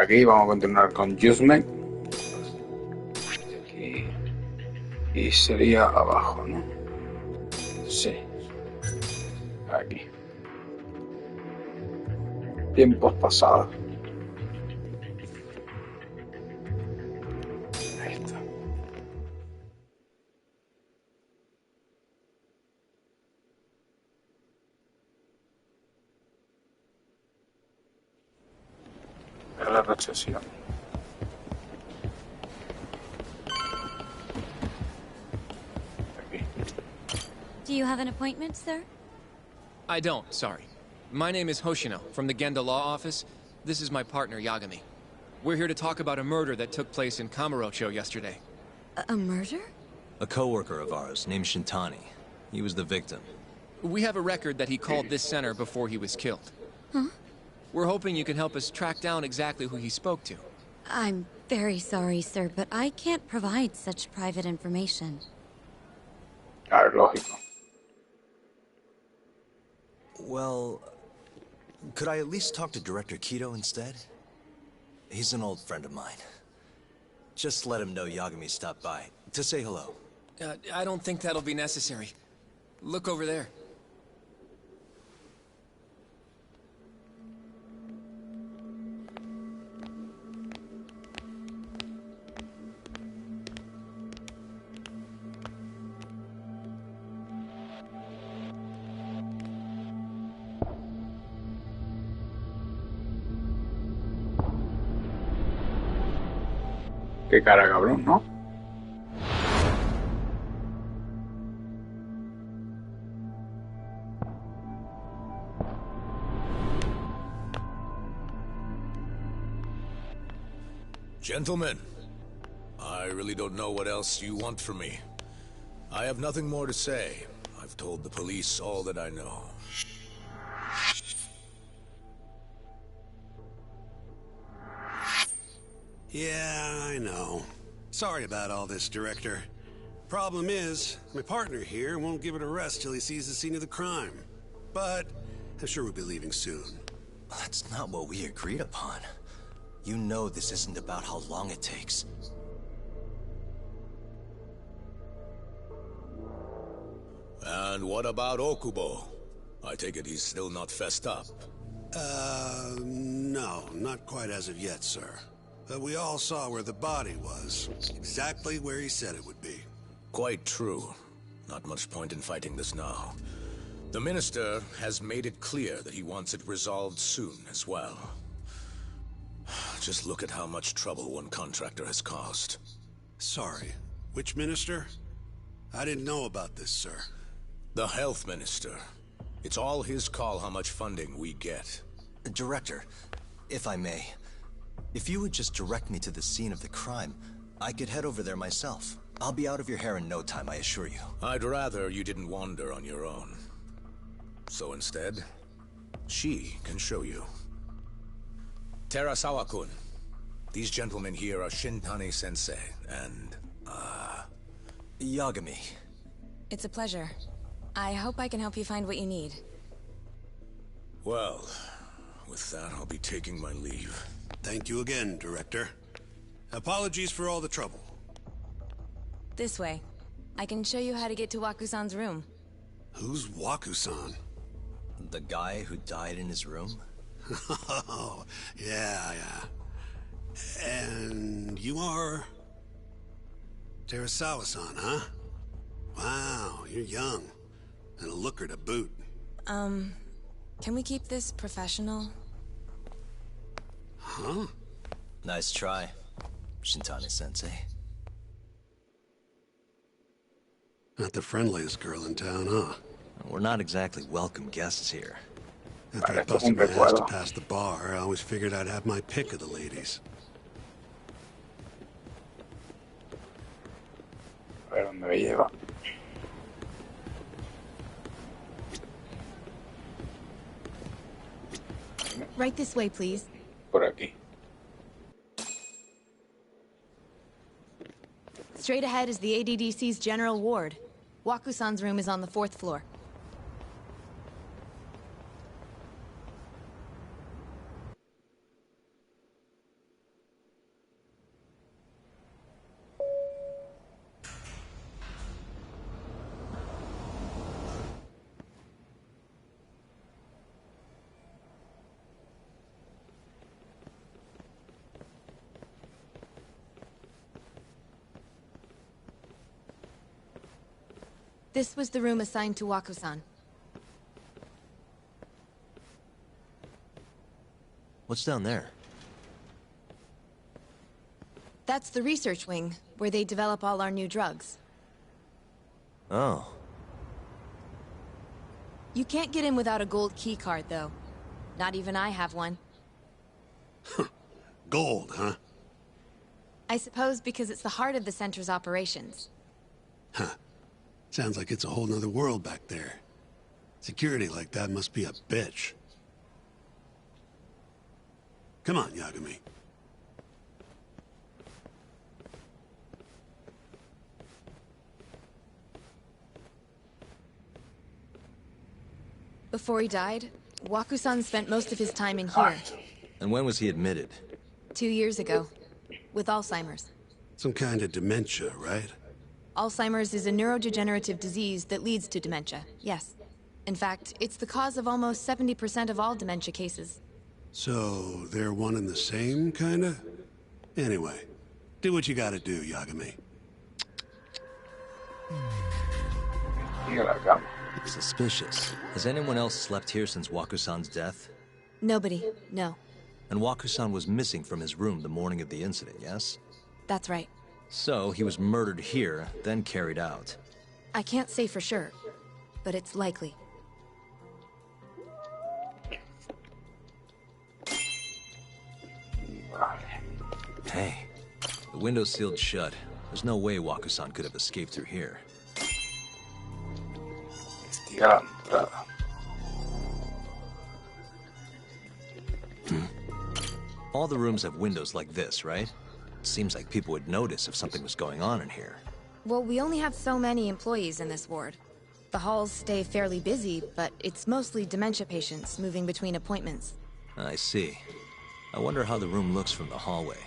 Aquí vamos a continuar con Judgment. Aquí. Y sería abajo, ¿no? Sí. Aquí. Tiempos pasados. Ahí está. La recesión. Aquí. Do you have an appointment, sir? I don't, sorry. My name is Hoshino, from the Genda Law Office. This is my partner, Yagami. We're here to talk about a murder that took place in Kamurocho yesterday. A murder? A coworker of ours named Shintani. He was the victim. We have a record that he called this center before he was killed. Huh? We're hoping you can help us track down exactly who he spoke to. I'm very sorry, sir, but I can't provide such private information. Lógico. Well, could I at least talk to Director Kido instead? He's an old friend of mine. Just let him know Yagami stopped by, to say hello. I don't think that'll be necessary. Look over there. Qué cara cabrón, ¿no? Gentlemen, I really don't know what else you want from me. I have nothing more to say. I've told the police all that I know. Yeah, I know. Sorry about all this, Director. Problem is, my partner here won't give it a rest till he sees the scene of the crime. But I'm sure we'll be leaving soon. That's not what we agreed upon. You know this isn't about how long it takes. And what about Okubo? I take it he's still not fessed up. No, not quite as of yet, sir. But we all saw where the body was. Exactly where he said it would be. Quite true. Not much point in fighting this now. The Minister has made it clear that he wants it resolved soon as well. Just look at how much trouble one contractor has caused. Sorry, which Minister? I didn't know about this, sir. The Health Minister. It's all his call how much funding we get. Director, if I may, if you would just direct me to the scene of the crime, I could head over there myself. I'll be out of your hair in no time, I assure you. I'd rather you didn't wander on your own. So instead, she can show you. Terasawa-kun, these gentlemen here are Shintani-sensei and, Yagami. It's a pleasure. I hope I can help you find what you need. Well, with that, I'll be taking my leave. Thank you again, Director. Apologies for all the trouble. This way. I can show you how to get to Waku-san's room. Who's Waku-san? The guy who died in his room? Oh, yeah. And you are... Terasawa-san, huh? Wow, you're young. And a looker to boot. Can we keep this professional? Huh? Nice try, Shintani-sensei. Not the friendliest girl in town, huh? We're not exactly welcome guests here. After I busted my ass to pass the bar, I always figured I'd have my pick of the ladies. A ver dónde me lleva. Right this way, please. Por aquí. Straight ahead is the ADDC's general ward. Waku-san's room is on the 4th floor. This was the room assigned to Waku-san. What's down there? That's the research wing, where they develop all our new drugs. Oh. You can't get in without a gold key card, though. Not even I have one. Gold, huh? I suppose because it's the heart of the center's operations. Huh. Sounds like it's a whole nother world back there. Security like that must be a bitch. Come on, Yagami. Before he died, Waku-san spent most of his time in here. And when was he admitted? 2 years ago. With Alzheimer's. Some kind of dementia, right? Alzheimer's is a neurodegenerative disease that leads to dementia, yes. In fact, it's the cause of almost 70% of all dementia cases. So, they're one and the same, kinda? Anyway, do what you gotta do, Yagami. Sigue la cama. Suspicious. Has anyone else slept here since Waku-san's death? Nobody, no. And Waku-san was missing from his room the morning of the incident, yes? That's right. So, he was murdered here, then carried out. I can't say for sure, but it's likely. Vale. Hey, the window's sealed shut. There's no way Waku-san could have escaped through here. Investiga la entrada. All the rooms have windows like this, right? Seems like people would notice if something was going on in here. Well, we only have so many employees in this ward. The halls stay fairly busy, but it's mostly dementia patients moving between appointments. I see. I wonder how the room looks from the hallway.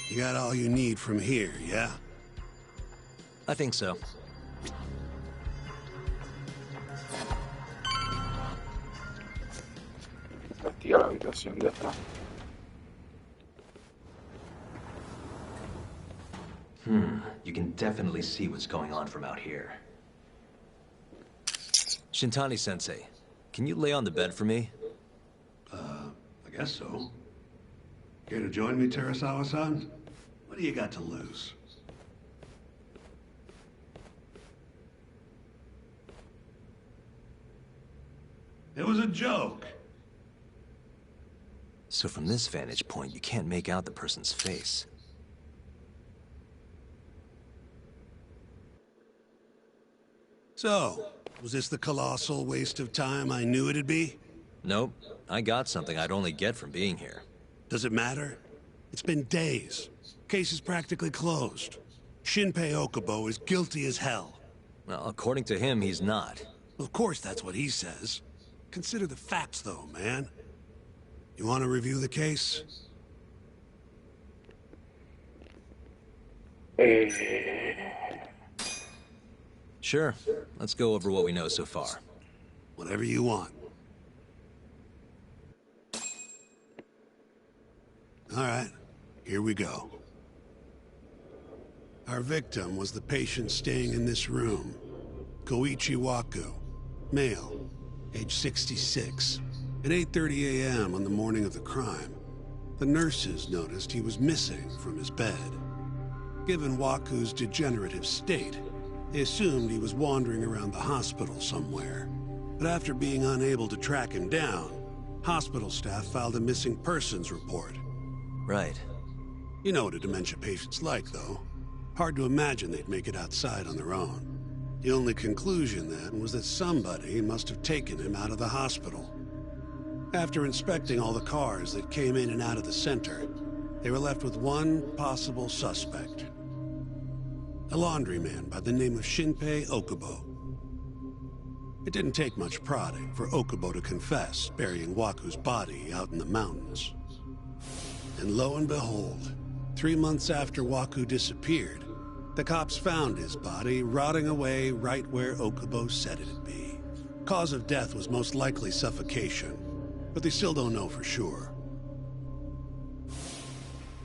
You got all you need from here, yeah? I think so. Investiga la habitación de atrás. You can definitely see what's going on from out here. Shintani-sensei, can you lay on the bed for me? I guess so. Care to join me, Terasawa-san? What do you got to lose? It was a joke. So from this vantage point, you can't make out the person's face. So, was this the colossal waste of time I knew it'd be? Nope. I got something I'd only get from being here. Does it matter? It's been days. Case is practically closed. Shinpei Okubo is guilty as hell. Well, according to him, he's not. Of course that's what he says. Consider the facts, though, man. You want to review the case? Sure. Let's go over what we know so far. Whatever you want. All right, here we go. Our victim was the patient staying in this room. Koichi Waku, male, age 66. At 8:30 a.m. on the morning of the crime, the nurses noticed he was missing from his bed. Given Waku's degenerative state, they assumed he was wandering around the hospital somewhere. But after being unable to track him down, hospital staff filed a missing persons report. Right. You know what a dementia patient's like, though. Hard to imagine they'd make it outside on their own. The only conclusion then was that somebody must have taken him out of the hospital. After inspecting all the cars that came in and out of the center, they were left with one possible suspect. A laundryman by the name of Shinpei Okubo. It didn't take much prodding for Okubo to confess burying Waku's body out in the mountains. And lo and behold, 3 months after Waku disappeared, the cops found his body rotting away right where Okubo said it'd be. Cause of death was most likely suffocation, but they still don't know for sure.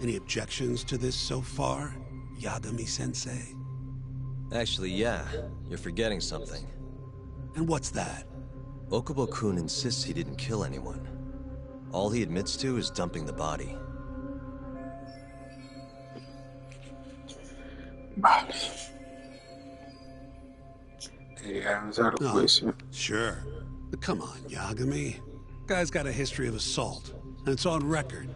Any objections to this so far, Yagami-sensei? Actually, yeah. You're forgetting something. And what's that? Okubo-kun insists he didn't kill anyone. All he admits to is dumping the body. Vale. Empezar el No, juicio. sure. But come on, Yagami. Guy's got a history of assault, and it's on record.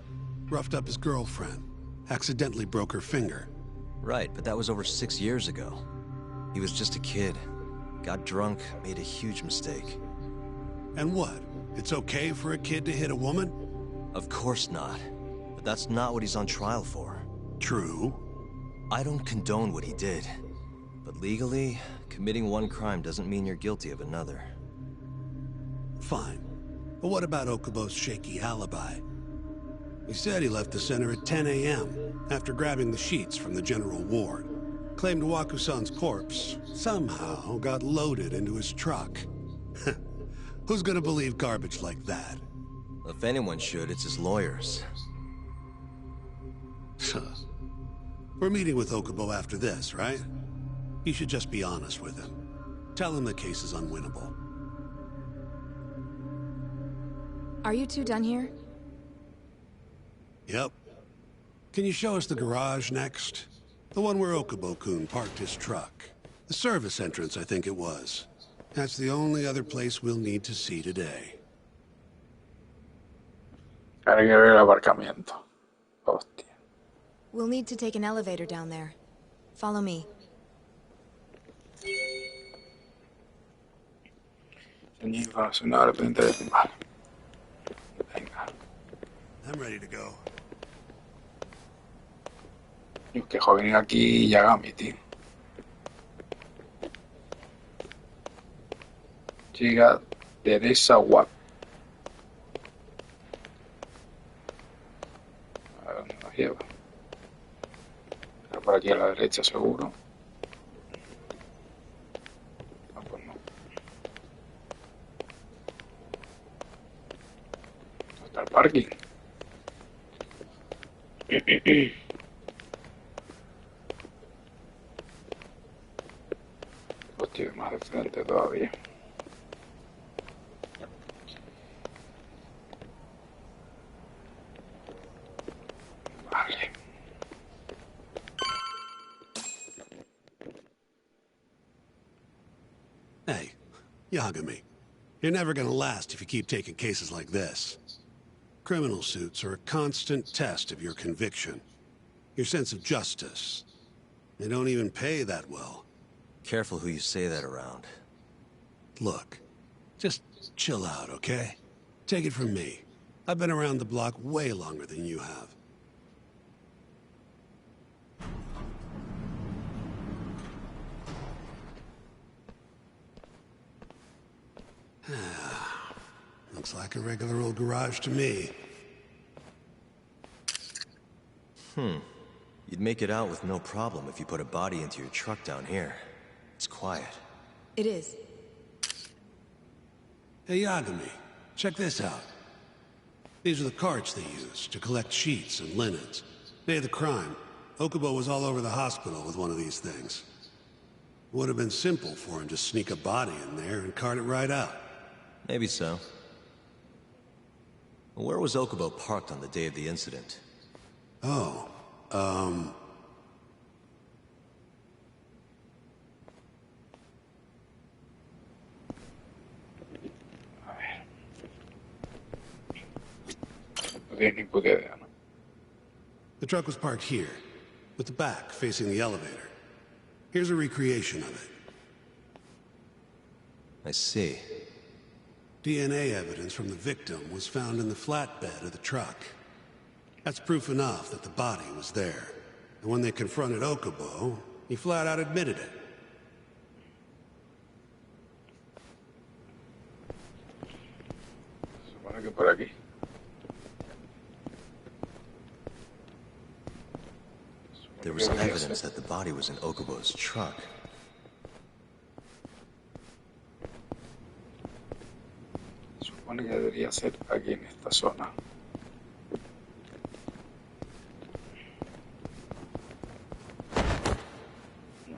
Roughed up his girlfriend. Accidentally broke her finger. Right, but that was over 6 years ago. He was just a kid. Got drunk, made a huge mistake. And what? It's okay for a kid to hit a woman? Of course not. But that's not what he's on trial for. True. I don't condone what he did. But legally, committing one crime doesn't mean you're guilty of another. Fine. But what about Okubo's shaky alibi? He said he left the center at 10 a.m. after grabbing the sheets from the general ward. Claimed Wakusan's corpse somehow got loaded into his truck. Who's gonna believe garbage like that? If anyone should, it's his lawyers. We're meeting with Okubo after this, right? You should just be honest with him. Tell him the case is unwinnable. Are you two done here? Yep. Can you show us the garage next? The one where Okubo-kun parked his truck. The service entrance, I think it was. That's the only other place we'll need to see today. Hay que ver el aparcamiento. Hostia. We'll need to take an elevator down there. Follow me. Tenía información ahora pendiente de filmar. Venga. I'm ready to go. Yo que joven aquí Yagami, tío. Llega Teresa Watt. A ver dónde nos lleva. Pero por aquí a la derecha seguro. No, pues no. ¿Dónde está el parking? Hostia, más de frente todavía. Vale. Hey, Yagami. You're never gonna last if you keep taking cases like this. Criminal suits are a constant test of your conviction. Your sense of justice. They don't even pay that well. Careful who you say that around. Look, just chill out, okay? Take it from me. I've been around the block way longer than you have. Looks like a regular old garage to me. You'd make it out with no problem if you put a body into your truck down here. It's quiet. It is. Hey, Yagami, check this out. These are the carts they use to collect sheets and linens. Day of the crime, Okubo was all over the hospital with one of these things. It would have been simple for him to sneak a body in there and cart it right out. Maybe so. Where was Okubo parked on the day of the incident? Oh, A ver. No tienes ni puta idea, ¿no? the truck was parked here, with the back facing the elevator. Here's a recreation of it. I see. DNA evidence from the victim was found in the flatbed of the truck. That's proof enough that the body was there. And when they confronted Okubo, he flat out admitted it. Se supone que por aquí. There was evidence that the body was in Okubo's truck. Se supone que debería ser aquí en esta zona.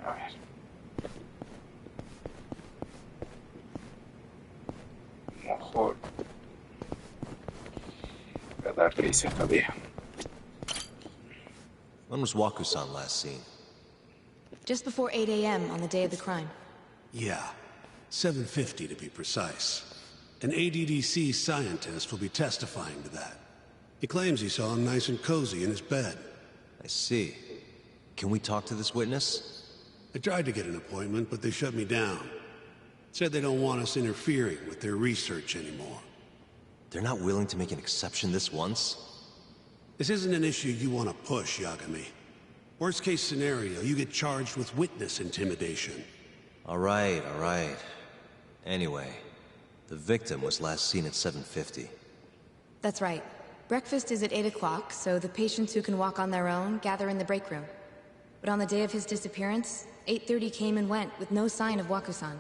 A ver. Está prisa esta vieja. When was Waku-san last seen? Just before 8 a.m. on the day of the crime. Yeah, 7:50 to be precise. An ADDC scientist will be testifying to that. He claims he saw him nice and cozy in his bed. I see. Can we talk to this witness? I tried to get an appointment, but they shut me down. Said they don't want us interfering with their research anymore. They're not willing to make an exception this once? This isn't an issue you want to push, Yagami. Worst case scenario, you get charged with witness intimidation. All right, all right. Anyway, the victim was last seen at 7:50. That's right. Breakfast is at 8 o'clock, so the patients who can walk on their own gather in the break room. But on the day of his disappearance, 8:30 came and went with no sign of Waku-san.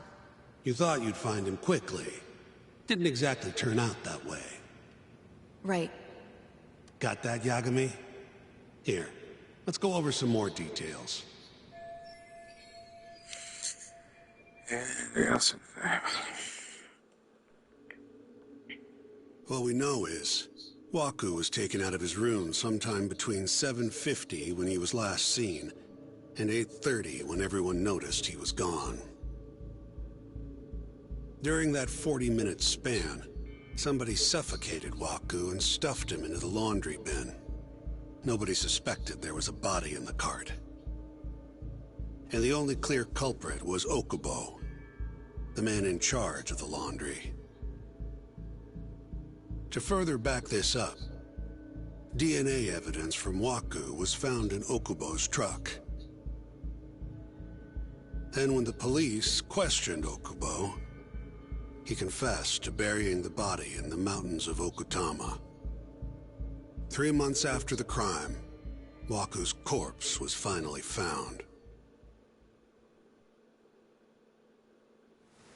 You thought you'd find him quickly. Didn't exactly turn out that way. Right. Got that, Yagami? Here, let's go over some more details. What we know is, Waku was taken out of his room sometime between 7:50 when he was last seen, and 8:30 when everyone noticed he was gone. During that 40-minute span, somebody suffocated Waku and stuffed him into the laundry bin. Nobody suspected there was a body in the cart. And the only clear culprit was Okubo, the man in charge of the laundry. To further back this up, DNA evidence from Waku was found in Okubo's truck. And when the police questioned Okubo, he confessed to burying the body in the mountains of Okutama. 3 months after the crime, Waku's corpse was finally found.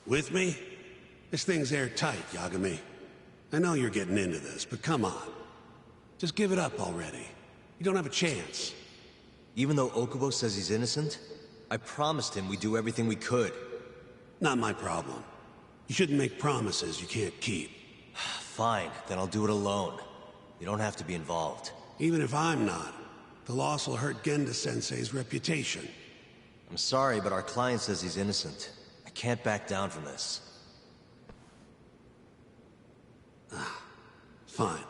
With me? This thing's airtight, Yagami. I know you're getting into this, but come on. Just give it up already. You don't have a chance. Even though Okubo says he's innocent, I promised him we'd do everything we could. Not my problem. You shouldn't make promises you can't keep. Fine, then I'll do it alone. You don't have to be involved. Even if I'm not, the loss will hurt Genda-sensei's reputation. I'm sorry, but our client says he's innocent. I can't back down from this. Fine.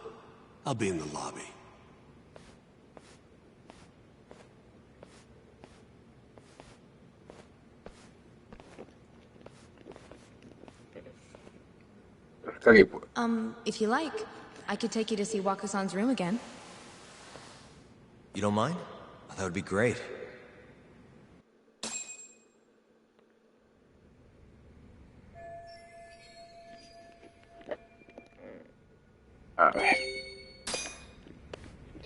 I'll be in the lobby. If you like, I could take you to see Waku-san's room again. You don't mind? That would be great. A ver.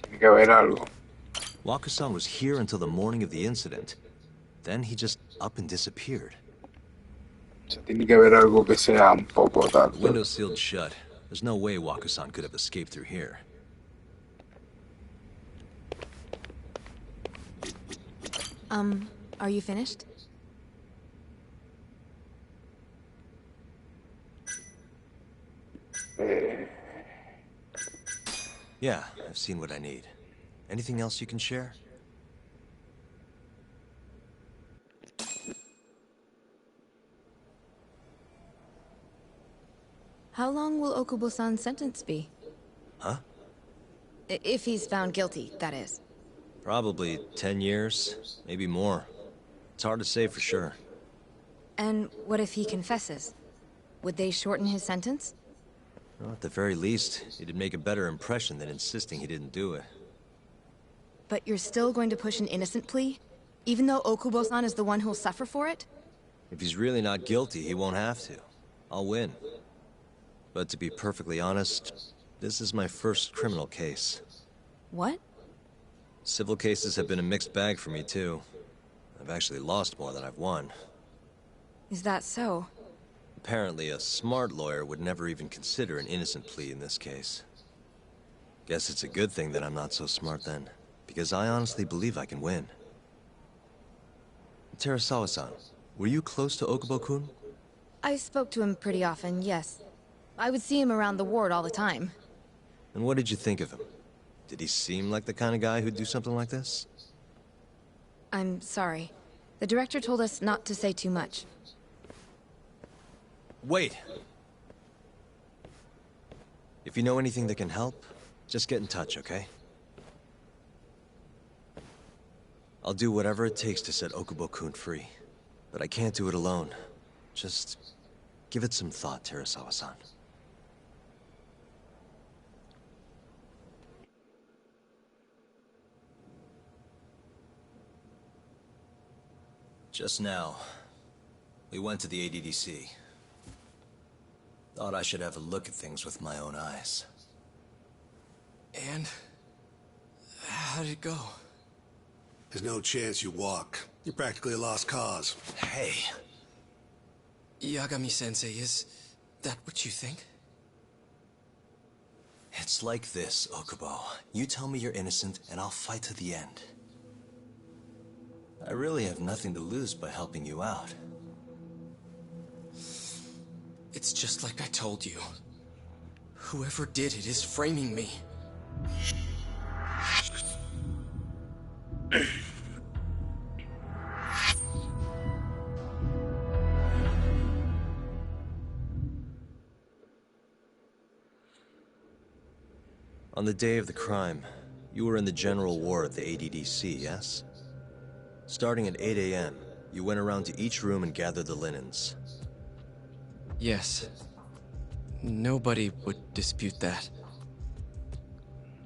Tiene que haber algo. Waku-san was here until the morning of the incident. Then he just up and disappeared. O sea, tiene que haber algo que sea un poco tal. Window sealed shut. There's no way Waku-san could have escaped through here. Are you finished? Yeah, I've seen what I need. Anything else you can share? How long will Okubo-san's sentence be? Huh? If he's found guilty, that is. Probably 10 years, maybe more. It's hard to say for sure. And what if he confesses? Would they shorten his sentence? Well, at the very least, it'd make a better impression than insisting he didn't do it. But you're still going to push an innocent plea? Even though Okubo-san is the one who'll suffer for it? If he's really not guilty, he won't have to. I'll win. But to be perfectly honest, this is my first criminal case. What? Civil cases have been a mixed bag for me, too. I've actually lost more than I've won. Is that so? Apparently, a smart lawyer would never even consider an innocent plea in this case. Guess it's a good thing that I'm not so smart then, because I honestly believe I can win. Terasawa-san, were you close to Okubo-kun? I spoke to him pretty often, yes. I would see him around the ward all the time. And what did you think of him? Did he seem like the kind of guy who'd do something like this? I'm sorry. The director told us not to say too much. Wait! If you know anything that can help, just get in touch, okay? I'll do whatever it takes to set Okubo-kun free. But I can't do it alone. Just give it some thought, Terasawa-san. Just now, we went to the ADDC. Thought I should have a look at things with my own eyes. And? How did it go? There's no chance you walk. You're practically a lost cause. Hey! Yagami-sensei, is that what you think? It's like this, Okubo. You tell me you're innocent, and I'll fight to the end. I really have nothing to lose by helping you out. It's just like I told you. Whoever did it is framing me. On the day of the crime, you were in the general ward at the ADDC, yes? Starting at 8 a.m., you went around to each room and gathered the linens. Yes. Nobody would dispute that.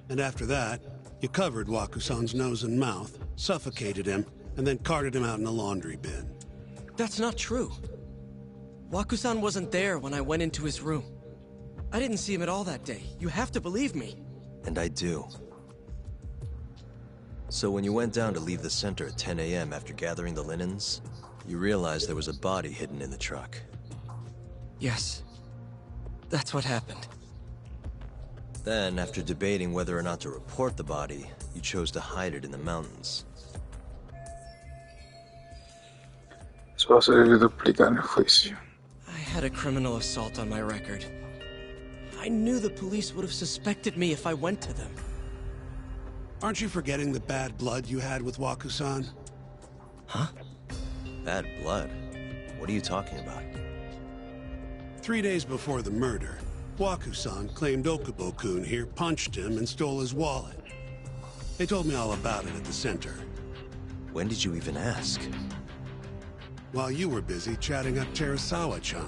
And after that, you covered Wakusan's nose and mouth, suffocated him, and then carted him out in a laundry bin. That's not true. Wakusan wasn't there when I went into his room. I didn't see him at all that day. You have to believe me. And I do. So when you went down to leave the center at 10 a.m. after gathering the linens, you realized there was a body hidden in the truck. Yes. That's what happened. Then, after debating whether or not to report the body, you chose to hide it in the mountains. Eso va a servir de duplicar en el juicio. I had a criminal assault on my record. I knew the police would have suspected me if I went to them. Aren't you forgetting the bad blood you had with Wakusan? Huh? Bad blood? What are you talking about? 3 days before the murder, Wakusan claimed Okubo-kun here punched him and stole his wallet. They told me all about it at the center. When did you even ask? While you were busy chatting up Terasawa-chan.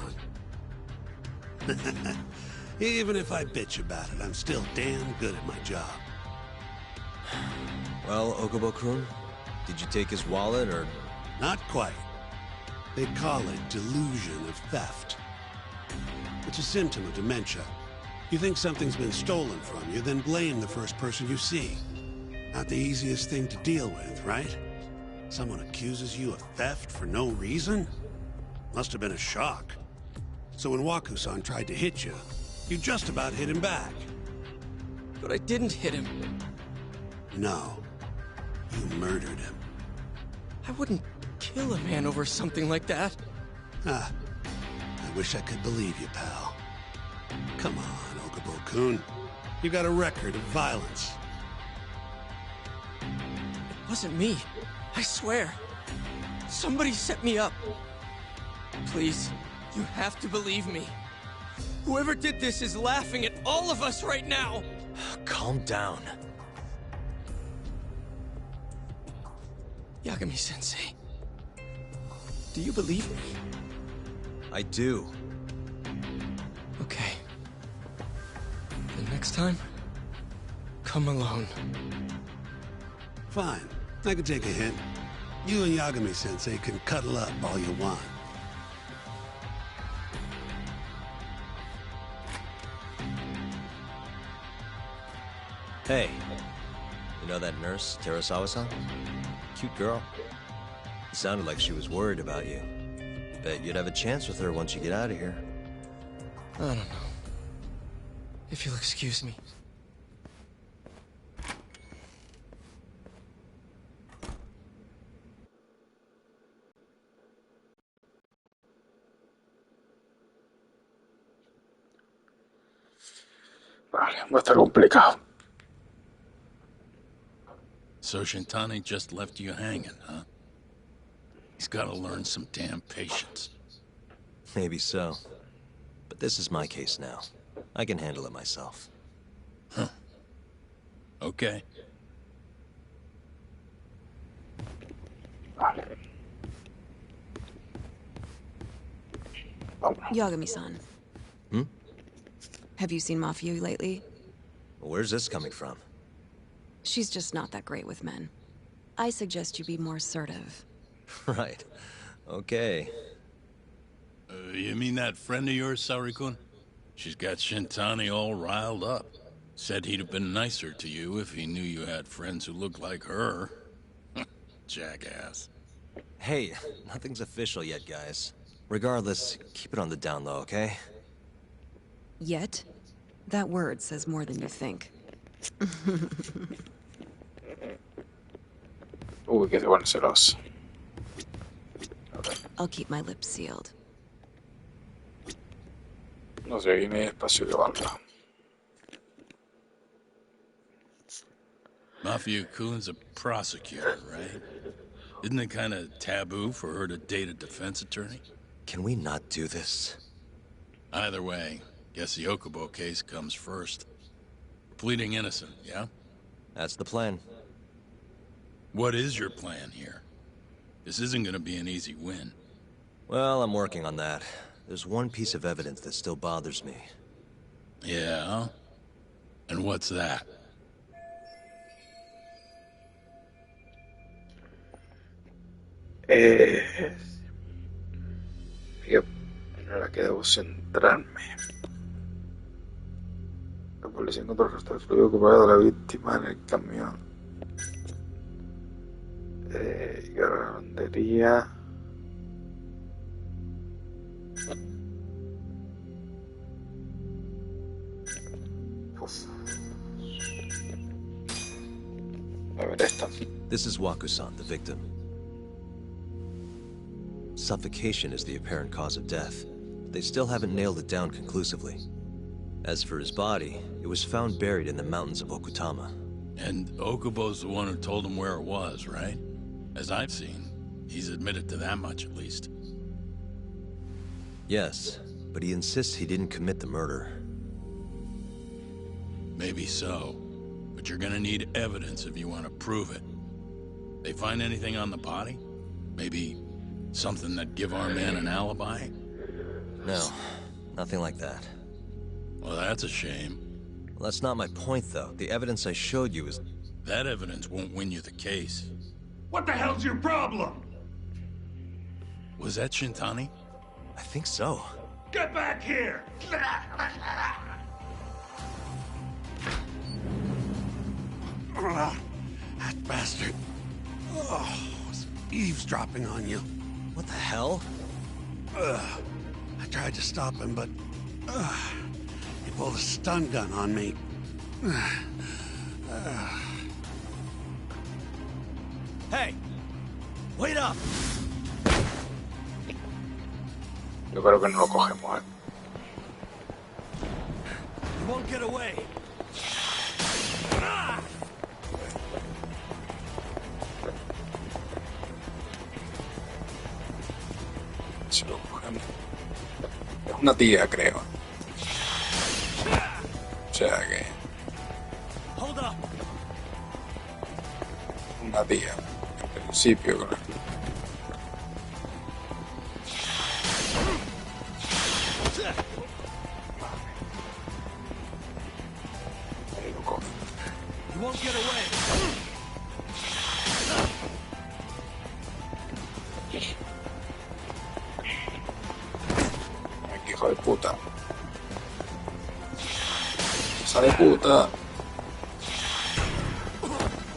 Even if I bitch about it, I'm still damn good at my job. Well, Okubo-kun, did you take his wallet, or...? Not quite. They call it delusion of theft. It's a symptom of dementia. You think something's been stolen from you, then blame the first person you see. Not the easiest thing to deal with, right? Someone accuses you of theft for no reason? Must have been a shock. So when Wakusan tried to hit you, you just about hit him back. But I didn't hit him. No. You murdered him. I wouldn't kill a man over something like that. Ah. I wish I could believe you, pal. Come on, Okubo-kun. You got a record of violence. It wasn't me. I swear. Somebody set me up. Please, you have to believe me. Whoever did this is laughing at all of us right now. Calm down. Yagami-sensei, do you believe me? I do. Okay. The next time, come alone. Fine. I can take a hint. You and Yagami-sensei can cuddle up all you want. Hey, you know that nurse, Terasawa-san? Cute girl. Sounded like she was worried about you. Bet you'd have a chance with her once you get out of here. I don't know. If you'll excuse me. Vale, va a estar complicado. So Shintani just left you hanging, huh? He's gotta learn some damn patience. Maybe so. But this is my case now. I can handle it myself. Huh. Okay. Vale. Vamos. Yagami-san. Hmm? Have you seen Mafia lately? Where's this coming from? She's just not that great with men. I suggest you be more assertive. Right. Okay. You mean that friend of yours, Saori-kun? She's got Shintani all riled up. Said he'd have been nicer to you if he knew you had friends who looked like her. Jackass. Hey, nothing's official yet, guys. Regardless, keep it on the down low, okay? Yet? That word says more than you think. Uy, que se pone celoso. I'll keep my lips sealed. No sé, aquí no hay espacio que valga. Mafia-kun's a prosecutor, right? Isn't it kind of taboo for her to date a defense attorney? Can we not do this? Either way, guess the Okubo case comes first. Pleading innocent, yeah? That's the plan. What is your plan here? This isn't gonna be an easy win. Well, I'm working on that. There's one piece of evidence that still bothers me. Yeah? And what's that? En la que debo centrarme. La policía encontró el resto del fluido ocupado de la víctima en el camión. Y la lavandería. Uf. A ver esta. This is Waku-san, the victim. Suffocation is the apparent cause of death. They still haven't nailed it down conclusively. As for his body, it was found buried in the mountains of Okutama. And Okubo's the one who told him where it was, right? As I've seen, he's admitted to that much at least. Yes, but he insists he didn't commit the murder. Maybe so, but you're gonna need evidence if you want to prove it. They find anything on the body? Maybe something that give our man an alibi? No, nothing like that. Well, that's a shame. Well, that's not my point, though. The evidence I showed you is... That evidence won't win you the case. What the hell's your problem? Was that Shintani? I think so. Get back here! That bastard. Oh, was eavesdropping on you. What the hell? I tried to stop him, but he pulled a stun gun on me. Hey! Wait up! Yo creo que no lo cogemos, You won't get away! Si lo cogemos. Es una tía, creo. O sea que... Hold up! Una tía. En principio, creo. Ahí lo coge. You won't get away! Aquí, hijo de puta. Hija de puta.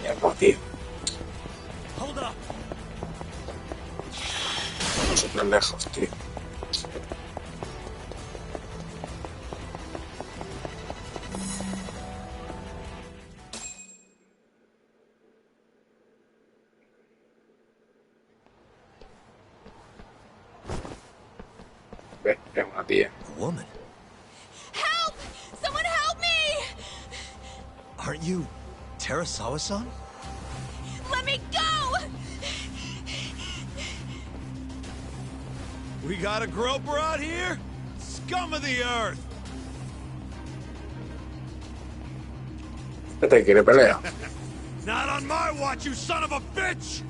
Mierda, tío. Hold up! No súper lejos, tío. Ve, es una tía. A woman? Help! Someone help me! Aren't you Terasawa-san? Let me go! We got a groper out here? Scum of the earth! Este quiere pelea. Not on my watch, you son of a bitch!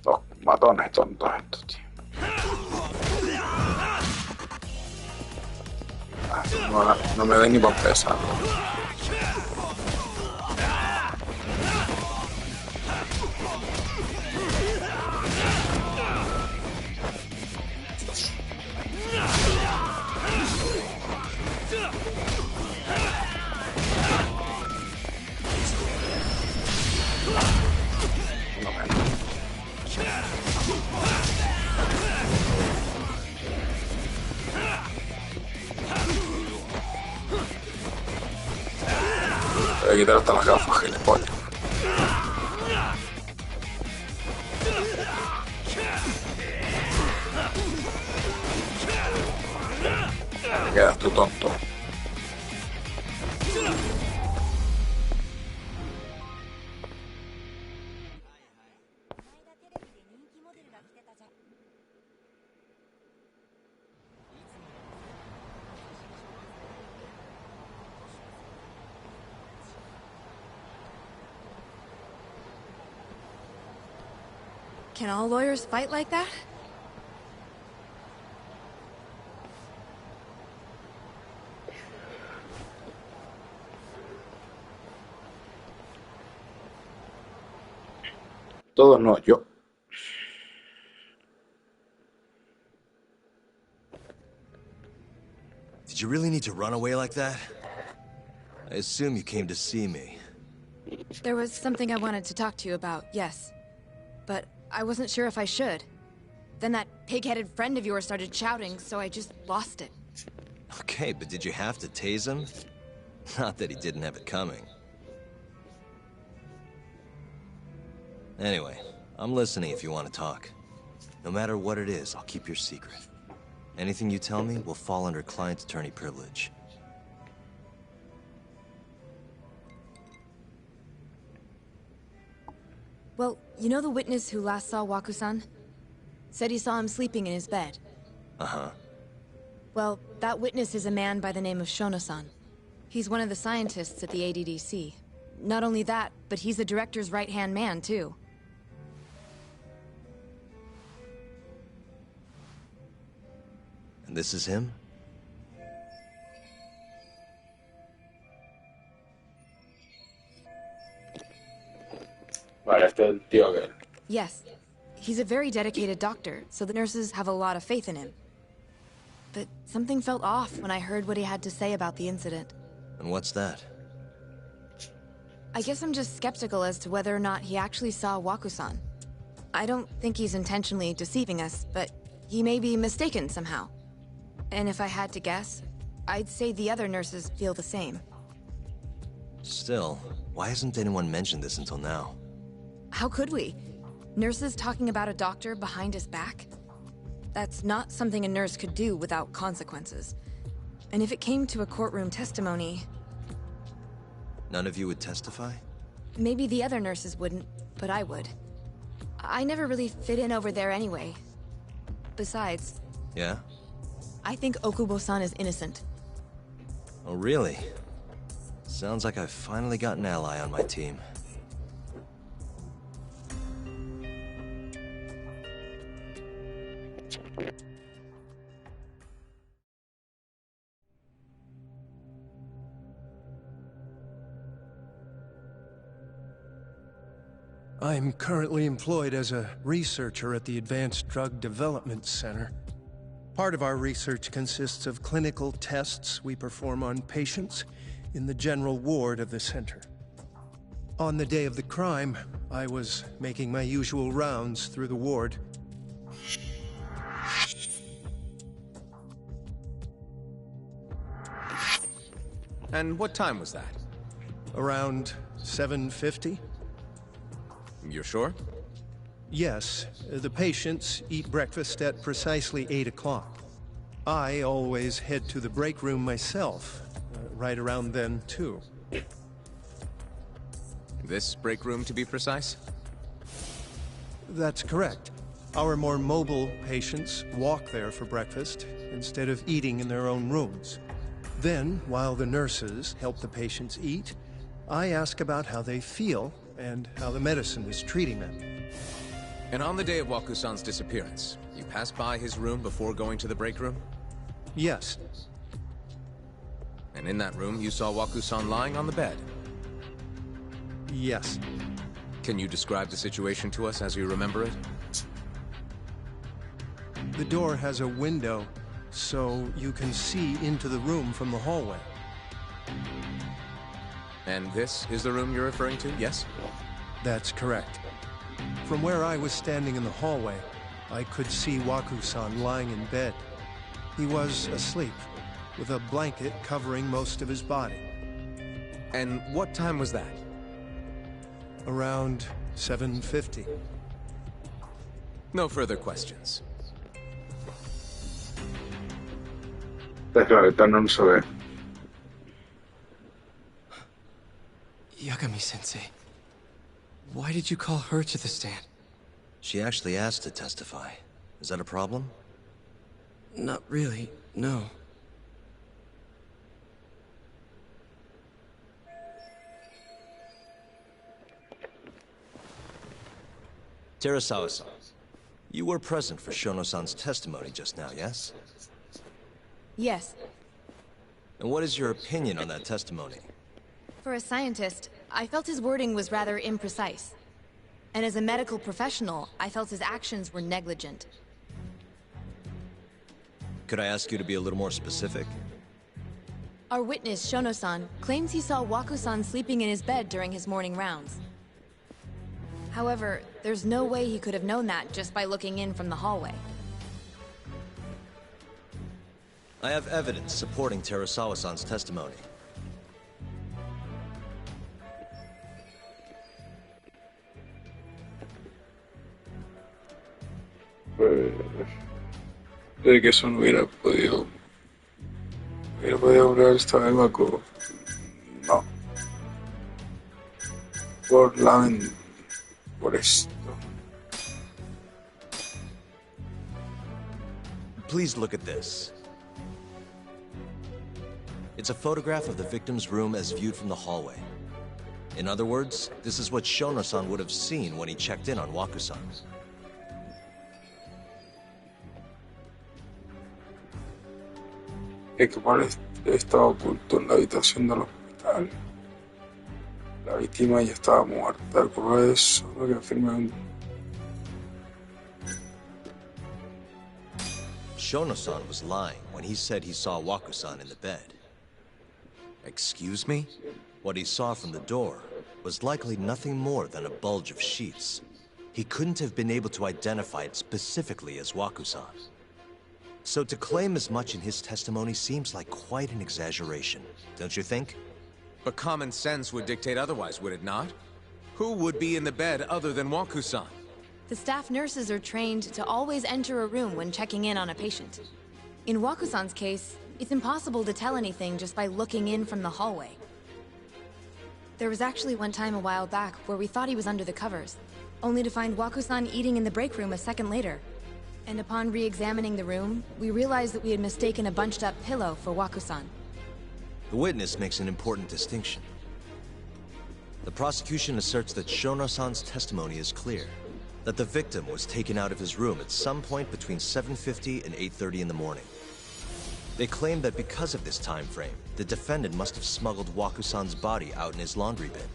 Los matones tontos estos, tío. No me doy ni para empezar. Voy a quitar hasta las gafas, gilipollas. Te quedas tú tonto. Can all lawyers fight like that? Todos no, yo. Did you really need to run away like that? I assume you came to see me. There was something I wanted to talk to you about, yes. But I wasn't sure if I should. Then that pig-headed friend of yours started shouting, so I just lost it. Okay, but did you have to tase him? Not that he didn't have it coming. Anyway, I'm listening if you want to talk. No matter what it is, I'll keep your secret. Anything you tell me will fall under client attorney privilege. Well, you know the witness who last saw Waku-san? Said he saw him sleeping in his bed. Uh-huh. Well, that witness is a man by the name of Shono-san. He's one of the scientists at the ADDC. Not only that, but he's the director's right-hand man, too. And this is him? Vale, este es el tío aquel. Yes. He's a very dedicated doctor, so the nurses have a lot of faith in him. But something felt off when I heard what he had to say about the incident. And what's that? I guess I'm just skeptical as to whether or not he actually saw Waku-san. I don't think he's intentionally deceiving us, but he may be mistaken somehow. And if I had to guess, I'd say the other nurses feel the same. Still, why hasn't anyone mentioned this until now? How could we? Nurses talking about a doctor behind his back? That's not something a nurse could do without consequences. And if it came to a courtroom testimony... None of you would testify? Maybe the other nurses wouldn't, but I would. I never really fit in over there anyway. Besides... Yeah? I think Okubo-san is innocent. Oh, really? Sounds like I've finally got an ally on my team. I'm currently employed as a researcher at the Advanced Drug Development Center. Part of our research consists of clinical tests we perform on patients in the general ward of the center. On the day of the crime, I was making my usual rounds through the ward. And what time was that? Around 7:50? You're sure? Yes, the patients eat breakfast at precisely 8 o'clock. I always head to the break room myself, right around then, too. This break room, to be precise? That's correct. Our more mobile patients walk there for breakfast instead of eating in their own rooms. Then, while the nurses help the patients eat, I ask about how they feel and how the medicine is treating them. And on the day of Waku-san's disappearance, you passed by his room before going to the break room? Yes. And in that room, you saw Waku-san lying on the bed? Yes. Can you describe the situation to us as you remember it? The door has a window, so you can see into the room from the hallway. And this is the room you're referring to, yes? That's correct. From where I was standing in the hallway, I could see Waku-san lying in bed. He was asleep, with a blanket covering most of his body. And what time was that? Around 7:50. No further questions. Yagami-sensei, why did you call her to the stand? She actually asked to testify. Is that a problem? Not really, no. Terasawa-san, you were present for Shono-san's testimony just now, yes? Yes. And what is your opinion on that testimony? For a scientist, I felt his wording was rather imprecise. And as a medical professional, I felt his actions were negligent. Could I ask you to be a little more specific? Our witness, Shono-san, claims he saw Waku-san sleeping in his bed during his morning rounds. However, there's no way he could have known that just by looking in from the hallway. I have evidence supporting Terasawa-san's testimony. De que eso no hubiera podido hablar esta vez Baku. No. Por esto. Please look at this. It's a photograph of the victim's room as viewed from the hallway. In other words, this is what Shono-san would have seen when he checked in on Waku-san. Es que parece estaba oculto en la habitación del hospital. La víctima ya estaba muerta. Por eso lo que afirma. Shono-san was lying when he said he saw Waku-san in the bed. Excuse me? What he saw from the door was likely nothing more than a bulge of sheets. He couldn't have been able to identify it specifically as Waku-san. So to claim as much in his testimony seems like quite an exaggeration, don't you think? But common sense would dictate otherwise, would it not? Who would be in the bed other than Waku-san? The staff nurses are trained to always enter a room when checking in on a patient. In Waku-san's case, it's impossible to tell anything just by looking in from the hallway. There was actually one time a while back where we thought he was under the covers, only to find Waku-san eating in the break room a second later. And upon re-examining the room, we realized that we had mistaken a bunched-up pillow for Waku-san. The witness makes an important distinction. The prosecution asserts that Shono-san's testimony is clear, that the victim was taken out of his room at some point between 7:50 and 8:30 in the morning. They claim that because of this time frame, the defendant must have smuggled Waku-san's body out in his laundry bin.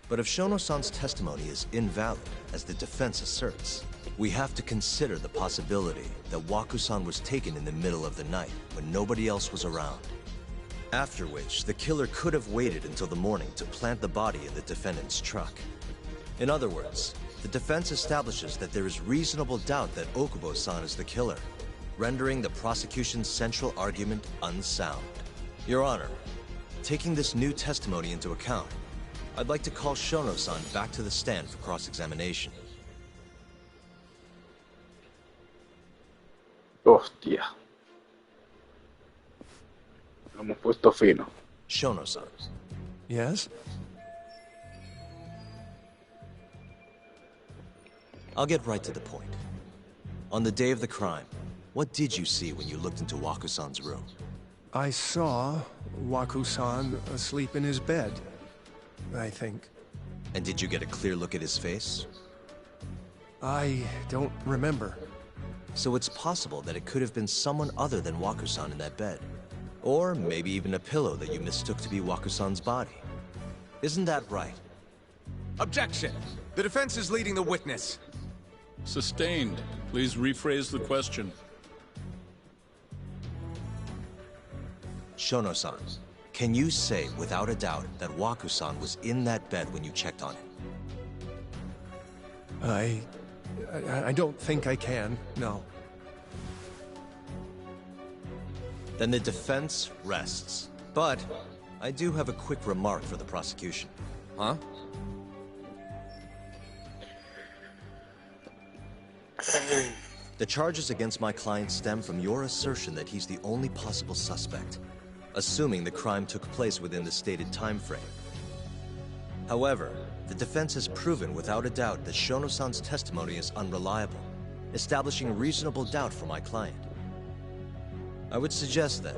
But if Shono-san's testimony is invalid, as the defense asserts, we have to consider the possibility that Waku-san was taken in the middle of the night when nobody else was around. After which, the killer could have waited until the morning to plant the body in the defendant's truck. In other words, the defense establishes that there is reasonable doubt that Okubo-san is the killer, rendering the prosecution's central argument unsound. Your Honor, taking this new testimony into account, I'd like to call Shono-san back to the stand for cross-examination. Hostia. Lo hemos puesto fino. Shono-san. Yes? I'll get right to the point. On the day of the crime, what did you see when you looked into Waku-san's room? I saw Waku-san asleep in his bed, I think. And did you get a clear look at his face? I don't remember. So it's possible that it could have been someone other than Waku-san in that bed. Or maybe even a pillow that you mistook to be Waku-san's body. Isn't that right? Objection! The defense is leading the witness. Sustained. Please rephrase the question. Shono-san, can you say without a doubt that Waku-san was in that bed when you checked on him? I don't think I can, no. Then the defense rests. But I do have a quick remark for the prosecution. Huh? The charges against my client stem from your assertion that he's the only possible suspect, assuming the crime took place within the stated time frame. However, the defense has proven without a doubt that Shono-san's testimony is unreliable, establishing reasonable doubt for my client. I would suggest then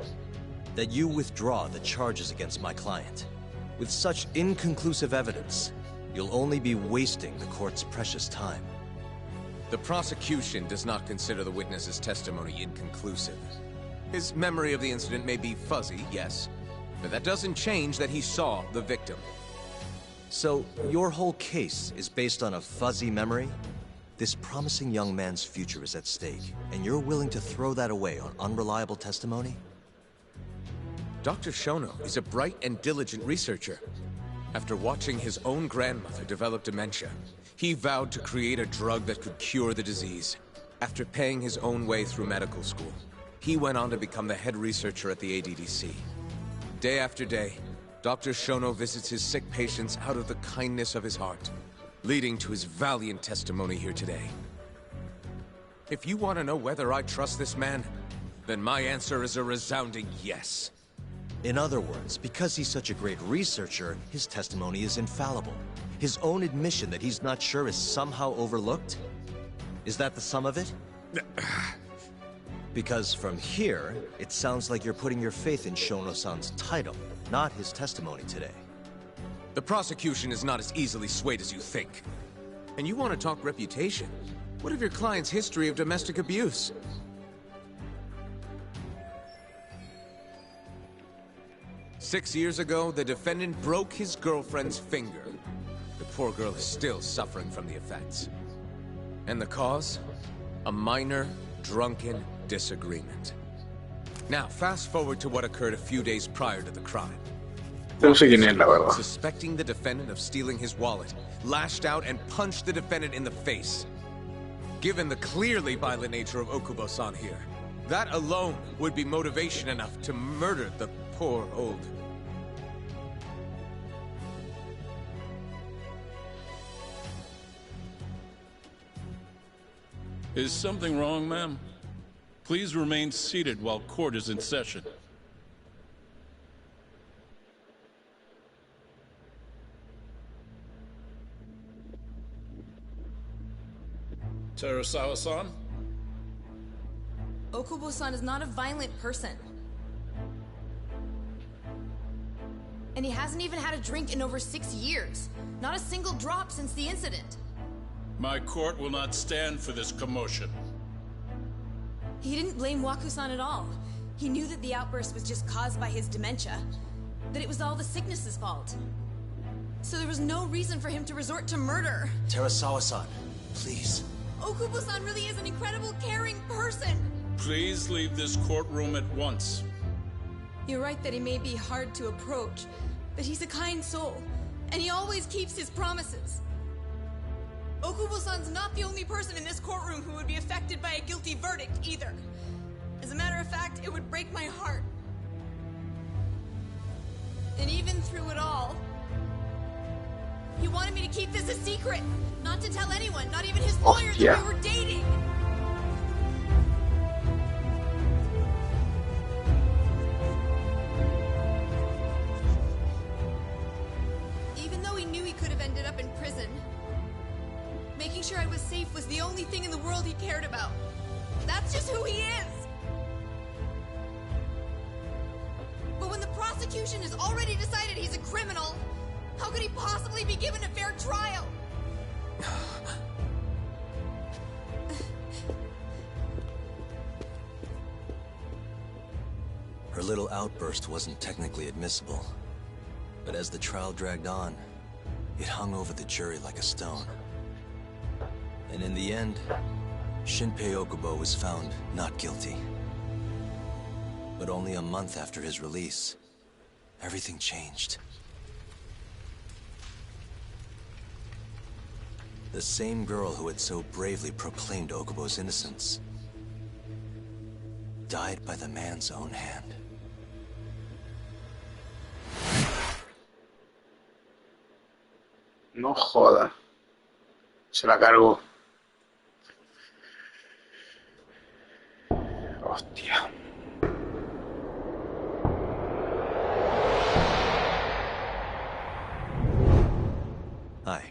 that you withdraw the charges against my client. With such inconclusive evidence, you'll only be wasting the court's precious time. The prosecution does not consider the witness's testimony inconclusive. His memory of the incident may be fuzzy, yes, but that doesn't change that he saw the victim. So, your whole case is based on a fuzzy memory? This promising young man's future is at stake, and you're willing to throw that away on unreliable testimony? Dr. Shono is a bright and diligent researcher. After watching his own grandmother develop dementia, he vowed to create a drug that could cure the disease. After paying his own way through medical school, he went on to become the head researcher at the ADDC. Day after day, Dr. Shono visits his sick patients out of the kindness of his heart, leading to his valiant testimony here today. If you want to know whether I trust this man, then my answer is a resounding yes. In other words, because he's such a great researcher, his testimony is infallible. His own admission that he's not sure is somehow overlooked? Is that the sum of it? Because from here, it sounds like you're putting your faith in Shono-san's title, not his testimony today. The prosecution is not as easily swayed as you think. And you want to talk reputation? What of your client's history of domestic abuse? Six years ago, the defendant broke his girlfriend's finger. The poor girl is still suffering from the effects. And the cause? A minor, drunken disagreement. Now, fast forward to what occurred a few days prior to the crime. No sé quién es, la verdad. Suspecting the defendant of stealing his wallet, lashed out and punched the defendant in the face. Given the clearly violent nature of Okubo-san here, that alone would be motivation enough to murder the poor old... Is something wrong, ma'am? Please remain seated while court is in session. Terasawa-san? Okubo-san is not a violent person. And he hasn't even had a drink in over 6 years. Not a single drop since the incident. My court will not stand for this commotion. He didn't blame Waku-san at all. He knew that the outburst was just caused by his dementia. That it was all the sickness's fault. So there was no reason for him to resort to murder. Terasawa-san, please. Okubo-san really is an incredible, caring person. Please leave this courtroom at once. You're right that he may be hard to approach, but he's a kind soul, and he always keeps his promises. Okubo-san's not the only person in this courtroom who would be affected by a guilty verdict, either. As a matter of fact, it would break my heart. And even through it all, he wanted me to keep this a secret, not to tell anyone, not even his lawyer, that we were dating. have ended up in prison. Making sure I was safe was the only thing in the world he cared about. That's just who he is! But when the prosecution has already decided he's a criminal, how could he possibly be given a fair trial? Her little outburst wasn't technically admissible, but as the trial dragged on, it hung over the jury like a stone. And in the end, Shinpei Okubo was found not guilty. But only a month after his release, everything changed. The same girl who had so bravely proclaimed Okubo's innocence died by the man's own hand. No joda. Se la cargó. Hostia. Hi.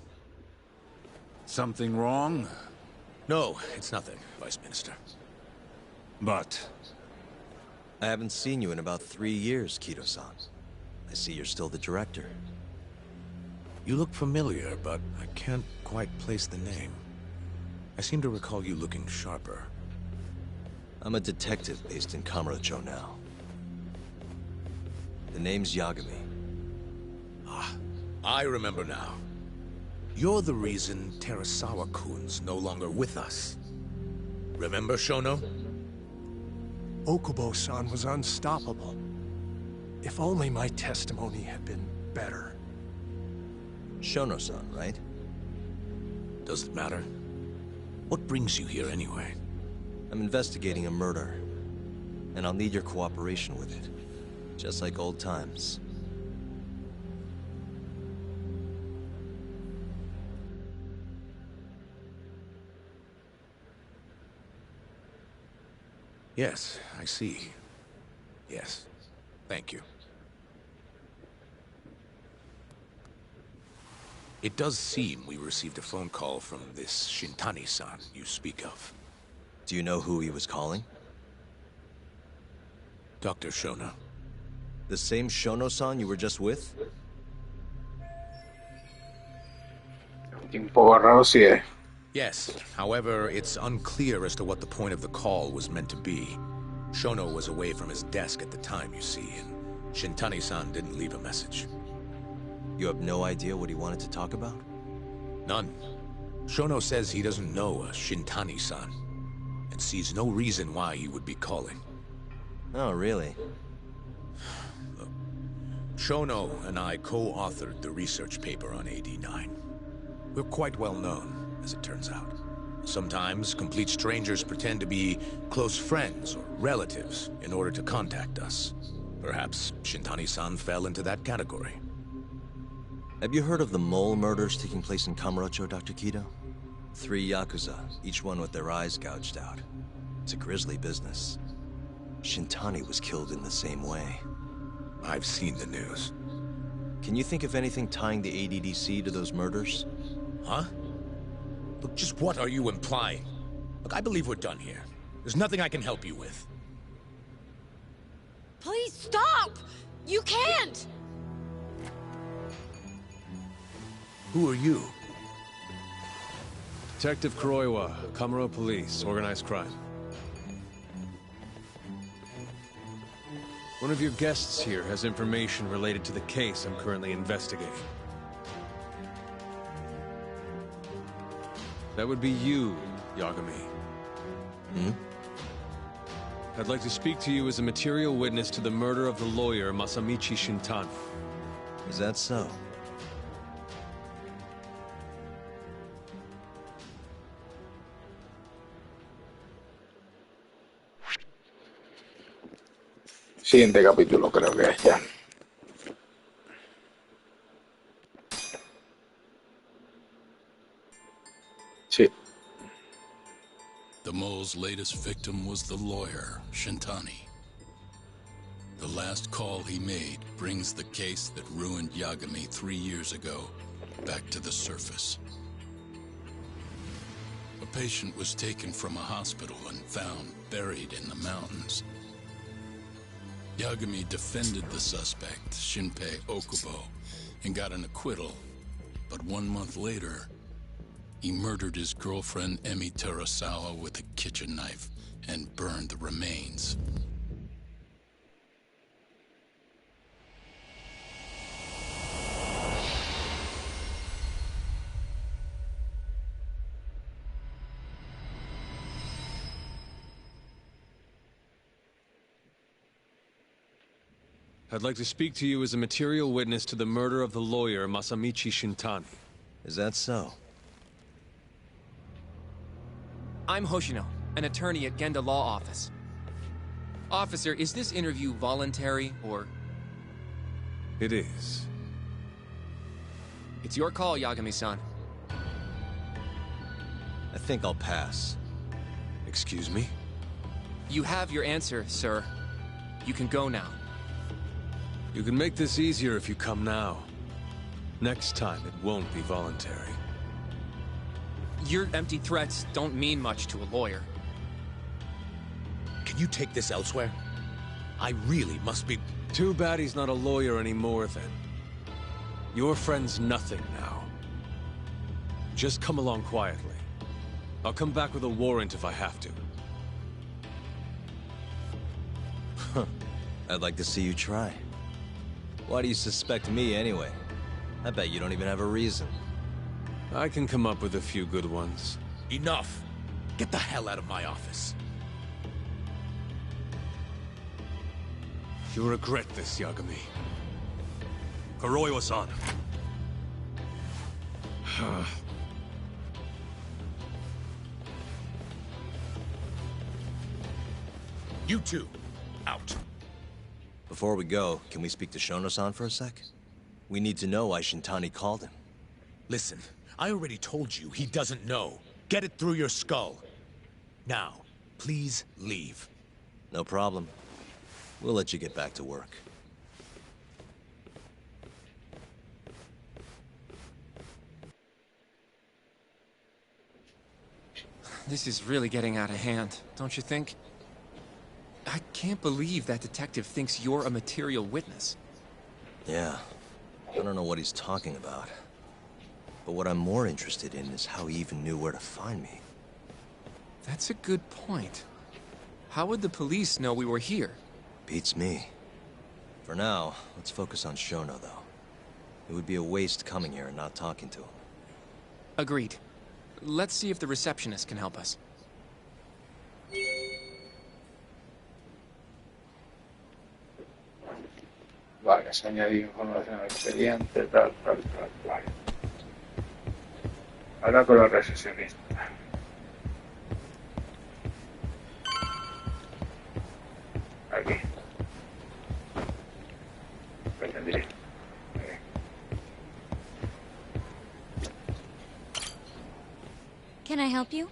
Something wrong? No, it's nothing, Vice Minister. But... I haven't seen you in about 3 years, Kido-san. I see you're still the director. You look familiar, but I can't quite place the name. I seem to recall you looking sharper. I'm a detective based in Kamurocho now. The name's Yagami. Ah, I remember now. You're the reason Terasawa-kun's no longer with us. Remember, Shono? Okubo-san was unstoppable. If only my testimony had been better. Shono-san, right? Does it matter? What brings you here anyway? I'm investigating a murder, and I'll need your cooperation with it. Just like old times. Yes, I see. Yes. Thank you. It does seem we received a phone call from this Shintani-san you speak of. Do you know who he was calling? Dr. Shono. The same Shono-san you were just with? Un poco raro si es. Yes, however, it's unclear as to what the point of the call was meant to be. Shono was away from his desk at the time, you see, and Shintani-san didn't leave a message. You have no idea what he wanted to talk about? None. Shono says he doesn't know a Shintani-san, and sees no reason why he would be calling. Oh, really? Look, Shono and I co-authored the research paper on AD9. We're quite well known, as it turns out. Sometimes, complete strangers pretend to be close friends or relatives in order to contact us. Perhaps Shintani-san fell into that category. Have you heard of the mole murders taking place in Kamurocho, Dr. Kido? 3 Yakuza, each one with their eyes gouged out. It's a grisly business. Shintani was killed in the same way. I've seen the news. Can you think of anything tying the ADDC to those murders? Huh? Look, just what are you implying? Look, I believe we're done here. There's nothing I can help you with. Please stop! You can't! Who are you? Detective Kuroiwa, Kamuro Police, Organized Crime. One of your guests here has information related to the case I'm currently investigating. That would be you, Yagami. Hmm? I'd like to speak to you as a material witness to the murder of the lawyer Masamichi Shintani. Is that so? Siguiente capítulo creo que es ya. Sí. The mole's latest victim was the lawyer, Shintani. The last call he made brings the case that ruined Yagami 3 years ago back to the surface. A patient was taken from a hospital and found buried in the mountains. Yagami defended the suspect, Shinpei Okubo, and got an acquittal. But 1 month later, he murdered his girlfriend Emi Terasawa with a kitchen knife and burned the remains. I'd like to speak to you as a material witness to the murder of the lawyer Masamichi Shintani. Is that so? I'm Hoshino, an attorney at Genda Law Office. Officer, is this interview voluntary, or...? It is. It's your call, Yagami-san. I think I'll pass. Excuse me? You have your answer, sir. You can go now. You can make this easier if you come now. Next time, it won't be voluntary. Your empty threats don't mean much to a lawyer. Can you take this elsewhere? I really must be... Too bad he's not a lawyer anymore, then. Your friend's nothing now. Just come along quietly. I'll come back with a warrant if I have to. I'd like to see you try. Why do you suspect me, anyway? I bet you don't even have a reason. I can come up with a few good ones. Enough! Get the hell out of my office. You'll regret this, Yagami. Kuroiwa-san. You two, out. Before we go, can we speak to Shono-san for a sec? We need to know why Shintani called him. Listen, I already told you he doesn't know. Get it through your skull. Now, please leave. No problem. We'll let you get back to work. This is really getting out of hand, don't you think? I can't believe that detective thinks you're a material witness. Yeah. I don't know what he's talking about. But what I'm more interested in is how he even knew where to find me. That's a good point. How would the police know we were here? Beats me. For now, let's focus on Shono, though. It would be a waste coming here and not talking to him. Agreed. Let's see if the receptionist can help us. Vale, se añadió información al expediente, tal. Vale. Habla con la recepcionista. Aquí. Pretendría. Can I help you?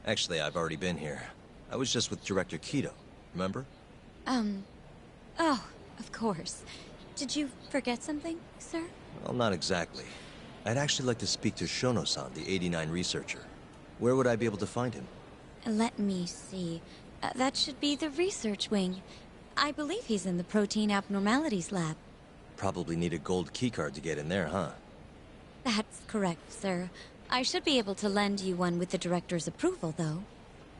Actually, I've already been here. I was just with Director Kido, remember? Oh, of course. Did you forget something, sir? Well, not exactly. I'd actually like to speak to Shono-san, the 89 researcher. Where would I be able to find him? Let me see. That should be the research wing. I believe he's in the protein abnormalities lab. Probably need a gold keycard to get in there, huh? That's correct, sir. I should be able to lend you one with the director's approval, though.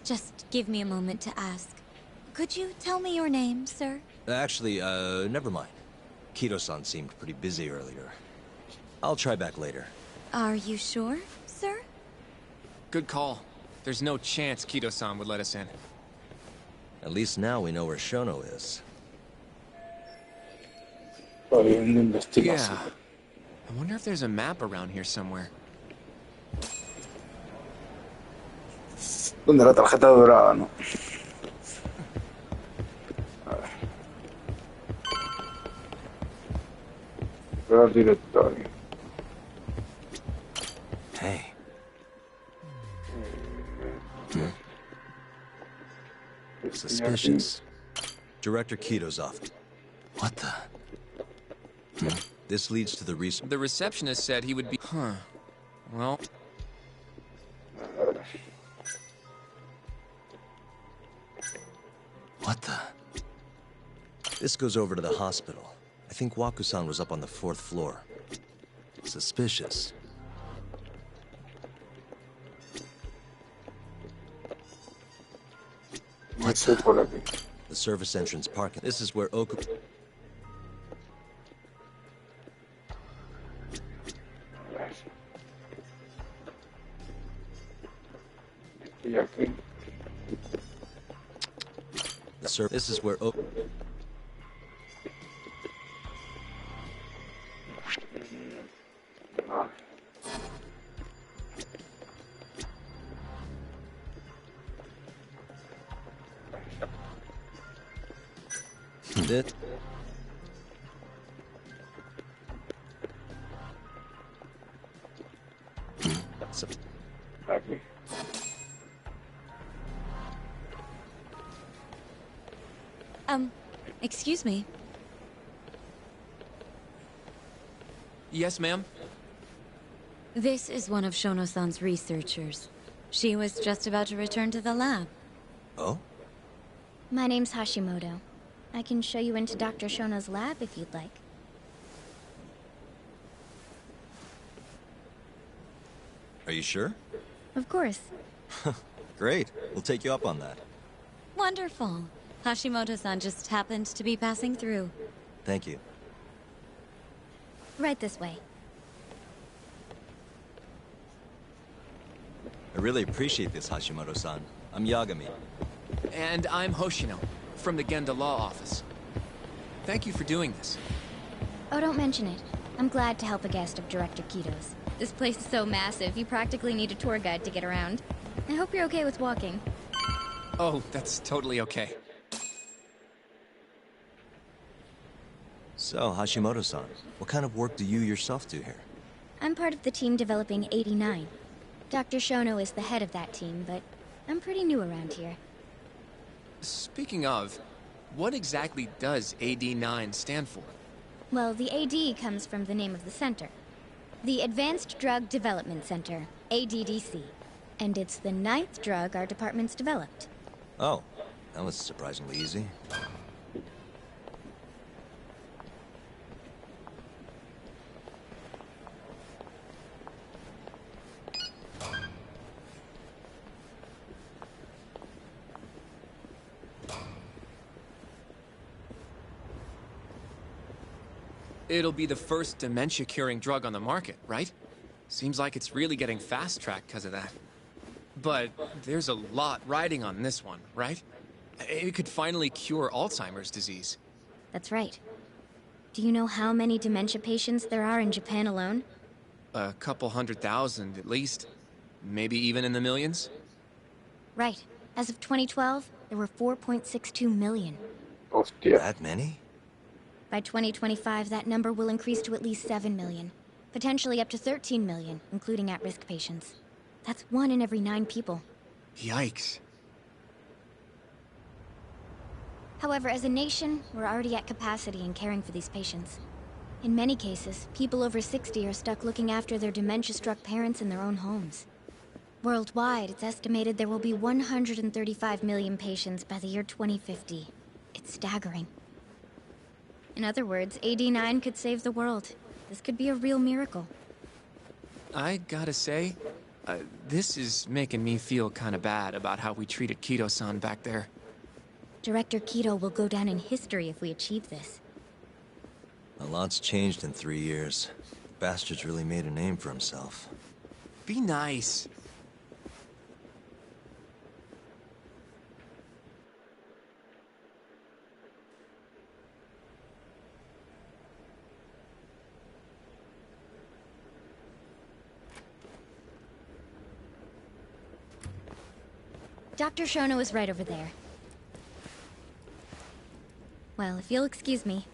Just give me a moment to ask. Could you tell me your name, sir? Actually, never mind. Kido-san seemed pretty busy earlier. I'll try back later. Are you sure, sir? Good call. There's no chance Kido-san would let us in. At least now we know where Shono is. Yeah. I wonder if there's a map around here somewhere. ¿Dónde la tarjeta dorada, no? A ver. Ver directorio. Hey. Suspicious. Director Kido's office. What the? This leads to the The receptionist said he would be... Huh. Well... What the? This goes over to the hospital. I think Waku-san was up on the 4th floor. Suspicious. What's it por aquí? The service entrance parking. This is where Oku... Y aquí. This is where Oku... This... Aquí. Excuse me. Yes, ma'am? This is one of Shono-san's researchers. She was just about to return to the lab. Oh? My name's Hashimoto. I can show you into Dr. Shono's lab if you'd like. Are you sure? Of course. Great. We'll take you up on that. Wonderful. Hashimoto-san just happened to be passing through. Thank you. Right this way. I really appreciate this, Hashimoto-san. I'm Yagami. And I'm Hoshino, from the Genda Law Office. Thank you for doing this. Oh, don't mention it. I'm glad to help a guest of Director Kito's. This place is so massive, you practically need a tour guide to get around. I hope you're okay with walking. Oh, that's totally okay. So, Hashimoto-san, what kind of work do you yourself do here? I'm part of the team developing 89. Dr. Shono is the head of that team, but I'm pretty new around here. Speaking of, what exactly does AD9 stand for? Well, the AD comes from the name of the center. The Advanced Drug Development Center, ADDC. And it's the 9th drug our department's developed. Oh, that was surprisingly easy. It'll be the first dementia-curing drug on the market, right? Seems like it's really getting fast-tracked because of that. But there's a lot riding on this one, right? It could finally cure Alzheimer's disease. That's right. Do you know how many dementia patients there are in Japan alone? A couple 100,000 at least. Maybe even in the millions? Right. As of 2012, there were 4.62 million. Hostia. That many? By 2025, that number will increase to at least 7 million. Potentially up to 13 million, including at-risk patients. That's 1 in every 9 people. Yikes. However, as a nation, we're already at capacity in caring for these patients. In many cases, people over 60 are stuck looking after their dementia-struck parents in their own homes. Worldwide, it's estimated there will be 135 million patients by the year 2050. It's staggering. In other words, AD9 could save the world. This could be a real miracle. I gotta say, this is making me feel kinda bad about how we treated Kito-san back there. Director Kito will go down in history if we achieve this. A lot's changed in 3 years. The bastard's really made a name for himself. Be nice. Dr. Shono is right over there. Well, if you'll excuse me.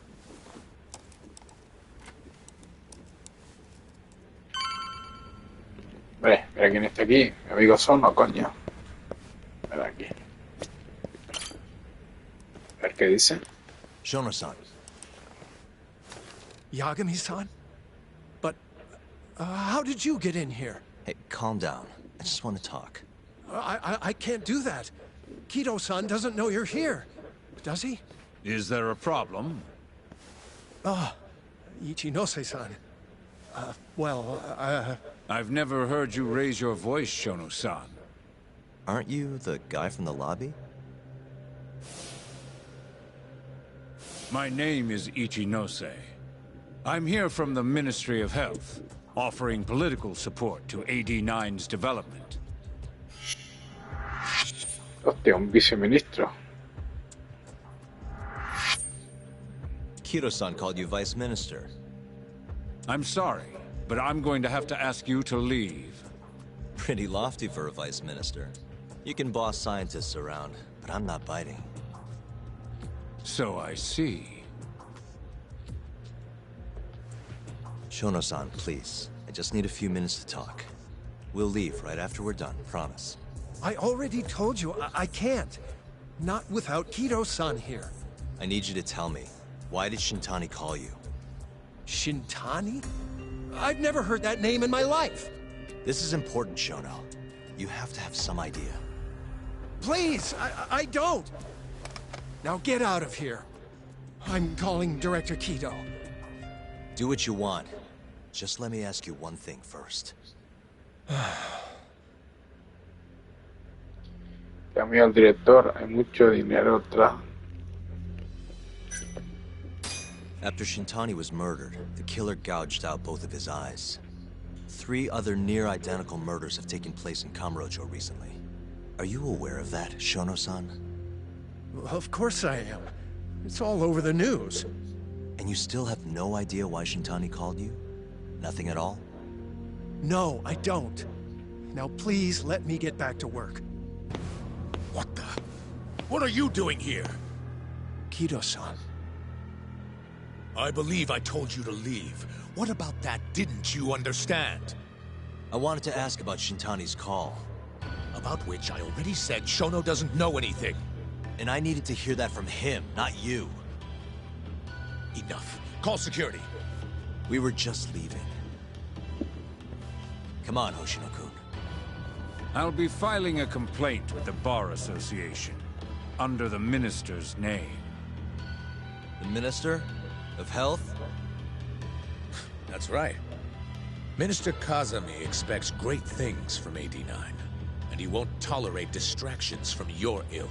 Mira quién está aquí. Mi amigo Sono, coño. Mira aquí. A ver qué dice. Shono-san. Yagami-san? But, how did you get in here? Hey, calm down. I just want to talk. I can't do that. Kido-san doesn't know you're here, does he? Is there a problem? Ichinose-san. I've never heard you raise your voice, Shono-san. Aren't you the guy from the lobby? My name is Ichinose. I'm here from the Ministry of Health, offering political support to AD9's development. Hostia, un viceministro. Kido-san called you vice minister. I'm sorry, but I'm going to have to ask you to leave. Pretty lofty for a vice minister. You can boss scientists around, but I'm not biting. So I see. Shono-san, please. I just need a few minutes to talk. We'll leave right after we're done, promise. I already told you I can't. Not without Kido-san here. I need you to tell me, why did Shintani call you? Shintani? I've never heard that name in my life. This is important, Shono. You have to have some idea. Please, I don't. Now get out of here. I'm calling Director Kido. Do what you want. Just let me ask you one thing first. Llamé al director, hay mucho dinero atrás. After Shintani was murdered, the killer gouged out both of his eyes. 3 other near-identical murders have taken place in Kamurocho recently. Are you aware of that, Shono-san? Of course I am. It's all over the news. And you still have no idea why Shintani called you? Nothing at all? No, I don't. Now please let me get back to work. What the? What are you doing here? Kido-san. I believe I told you to leave. What about that didn't you understand? I wanted to ask about Shintani's call. About which I already said Shono doesn't know anything. And I needed to hear that from him, not you. Enough. Call security. We were just leaving. Come on, Hoshino-kun. I'll be filing a complaint with the Bar Association, under the Minister's name. The Minister? Of Health? That's right. Minister Kazami expects great things from AD9, and he won't tolerate distractions from your ilk.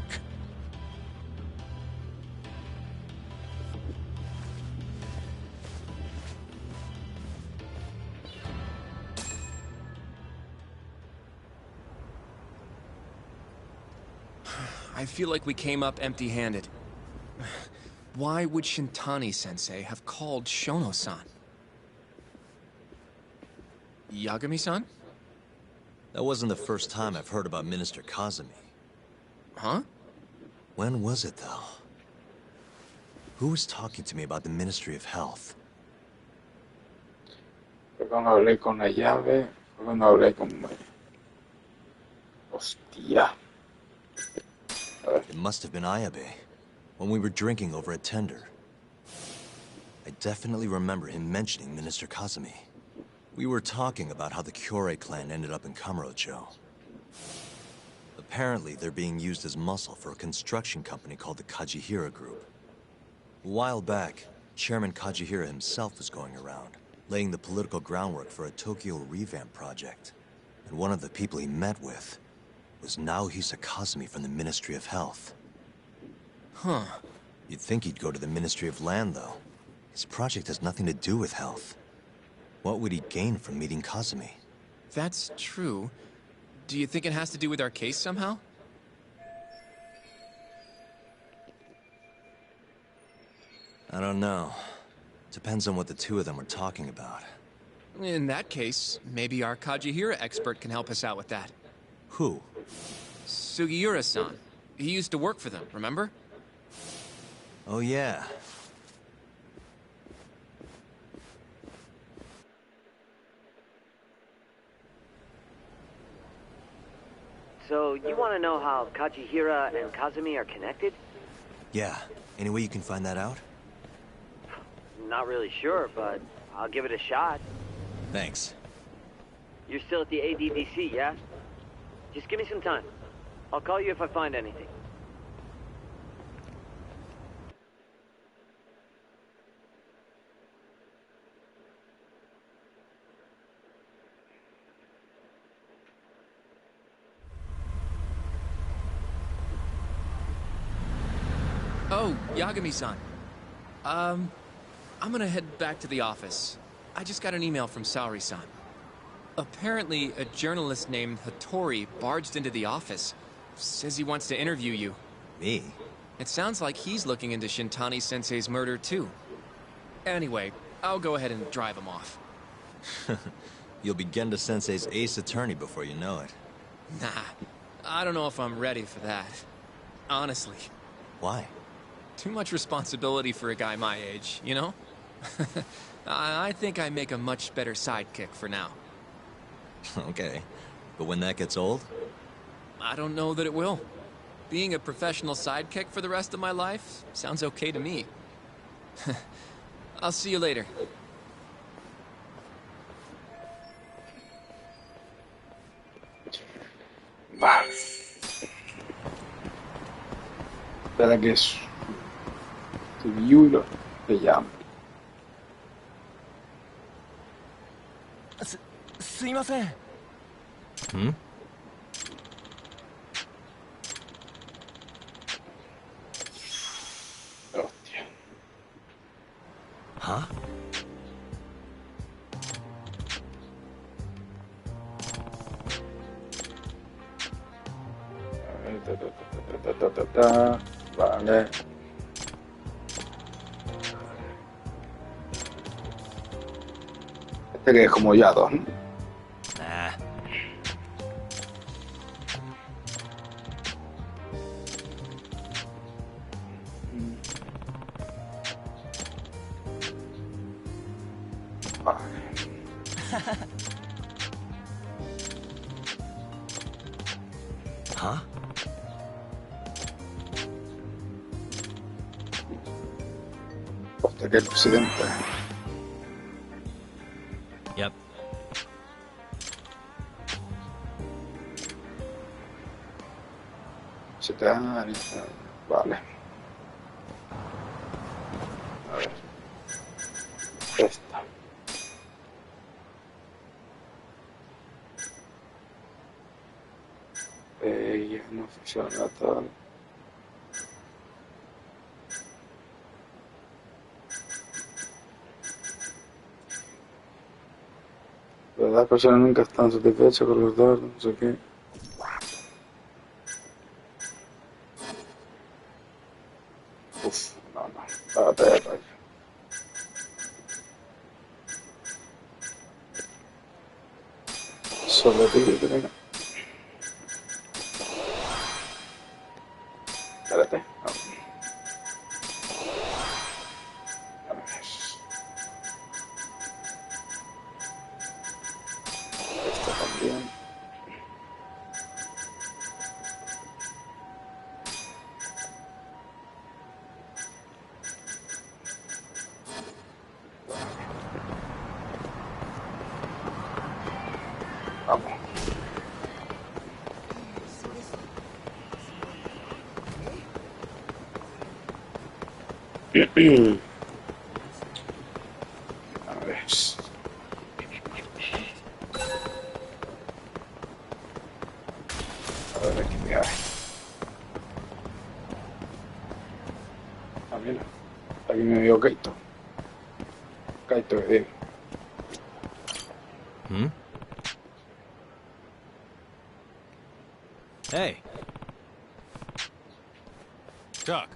I feel like we came up empty-handed. Why would Shintani-sensei have called Shono-san? Yagami-san? That wasn't the first time I've heard about Minister Kazami. Huh? When was it, though? Who was talking to me about the Ministry of Health? Fue cuando hablé con la llave, fue cuando hablé con... Hostia. It must have been Ayabe, when we were drinking over at Tender. I definitely remember him mentioning Minister Kazami. We were talking about how the Kyorei clan ended up in Kamurocho. Apparently, they're being used as muscle for a construction company called the Kajihira Group. A while back, Chairman Kajihira himself was going around, laying the political groundwork for a Tokyo revamp project. And one of the people he met with was Naohisa Kazami from the Ministry of Health. Huh. You'd think he'd go to the Ministry of Land, though. His project has nothing to do with health. What would he gain from meeting Kazami? That's true. Do you think it has to do with our case somehow? I don't know. Depends on what the two of them were talking about. In that case, maybe our Kajihira expert can help us out with that. Who? Sugiura-san. He used to work for them, remember? Oh, yeah. So, you want to know how Kajihira and Kazami are connected? Yeah. Any way you can find that out? not really sure, but I'll give it a shot. Thanks. You're still at the ADDC, yeah? Just give me some time. I'll call you if I find anything. Oh, Yagami-san. I'm gonna head back to the office. I just got an email from Saori-san. Apparently, a journalist named Hattori barged into the office. Says he wants to interview you. Me? It sounds like he's looking into Shintani-sensei's murder, too. Anyway, I'll go ahead and drive him off. You'll be Genda-sensei's ace attorney before you know it. Nah, I don't know if I'm ready for that. Honestly. Why? Too much responsibility for a guy my age, you know? I think I make a much better sidekick for now. Okay. But when that gets old? I don't know that it will. Being a professional sidekick for the rest of my life sounds okay to me. I'll see you later. Vale. Espera que es Yulo le llama. すいません。ん? Hostia. ¿Ah? Vale. Este que es como ya dos, ¿no? Nah. Vale. ¿Ah? Hostia, que el presidente. Yep. Se te da... Vale. A ver. Esta. Ya no funciona tal. Las personas nunca están satisfechas con los datos, no sé qué. Uf, no. Espérate, espérate. Solo te creo. Espérate. No. A ver. Esto también. Vamos. A ver. A ver aquí qué hay. Ah, mira. Aquí me dio Kaito. Kaito que digo. Hmm? Hey. Doc.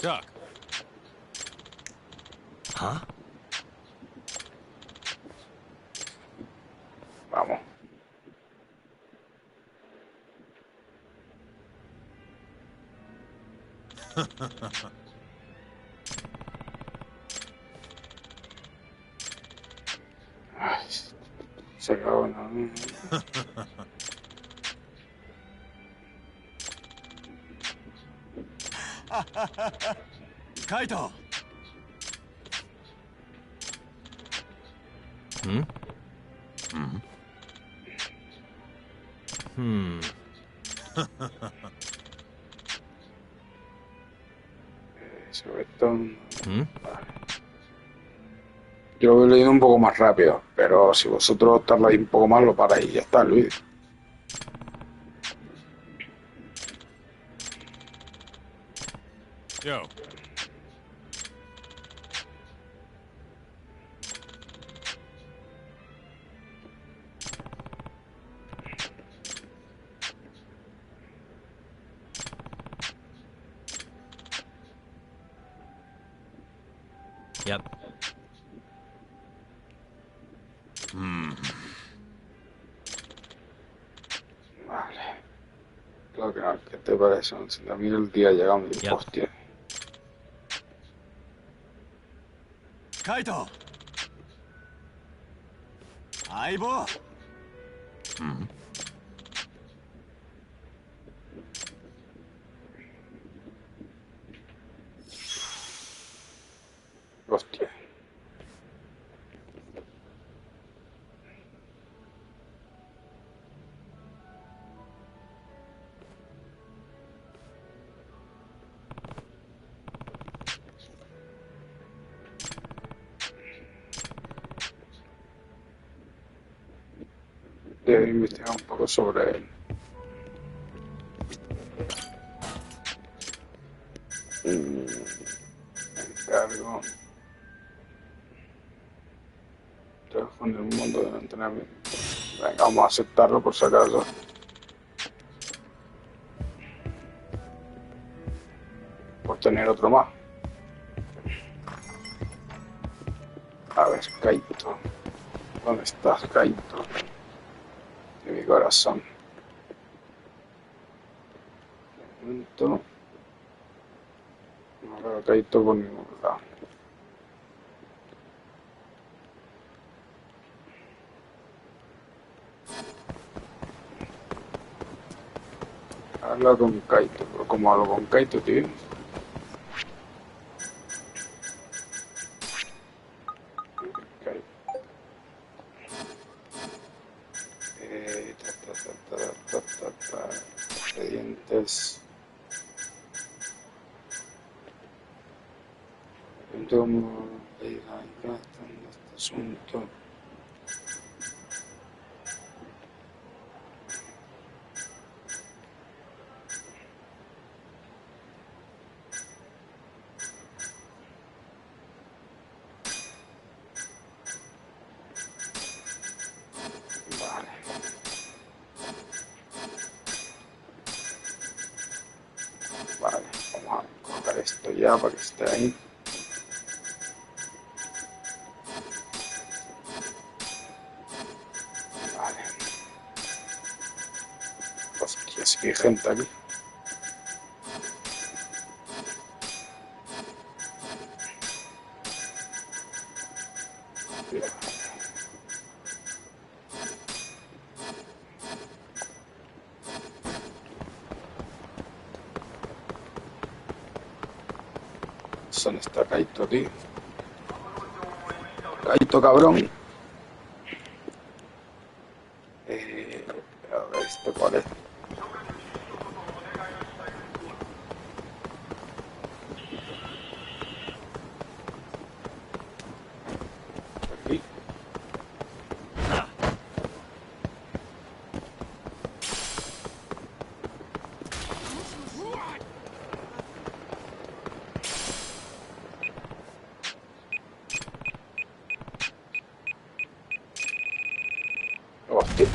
Doc. ¿Ah? Vamos. Ay, se acabó, ¿no? Kaito. Hmm? Hmm. Sobre todo... Hmm? Yo lo he leído un poco más rápido, pero si vosotros tardáis un poco más, lo paráis y ya está el vídeo. Yo. Yep. Vale. Claro que no, ¿qué te parece? A mí el día llegamos y hostia. Kaito. Aibo. Hostia. Debo investigar un poco sobre él. Encargo. Trabajo en el mundo del entrenamiento. Venga, vamos a aceptarlo por si acaso. Por tener otro más. A ver, Kaito. ¿Dónde estás, Kaito? De mi corazón. De momento. No veo a Kaito por ningún lado. Habla con Kaito, pero ¿cómo hablo con Kaito, tío? Expedientes. ¿Cómo este asunto? Vale, vamos a colocar esto ya para que esté ahí. Vale. Hostia, sí que hay gente aquí. ¿Dónde está Kaito, tío? Kaito, cabrón. A ver, ¿esto cuál es? Aquí. Hostia.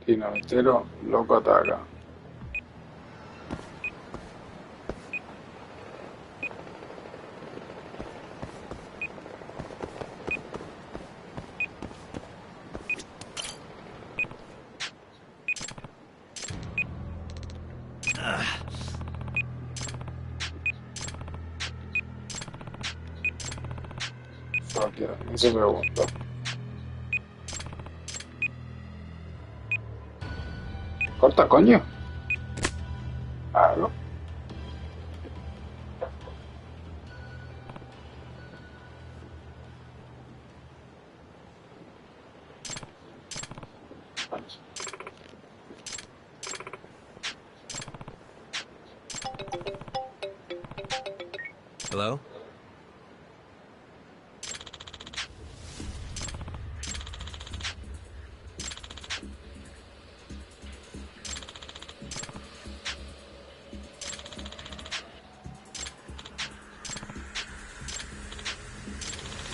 Dinamitero, loco ataca. eso aquí, no se pregunta. Corta, coño. Claro. Hello?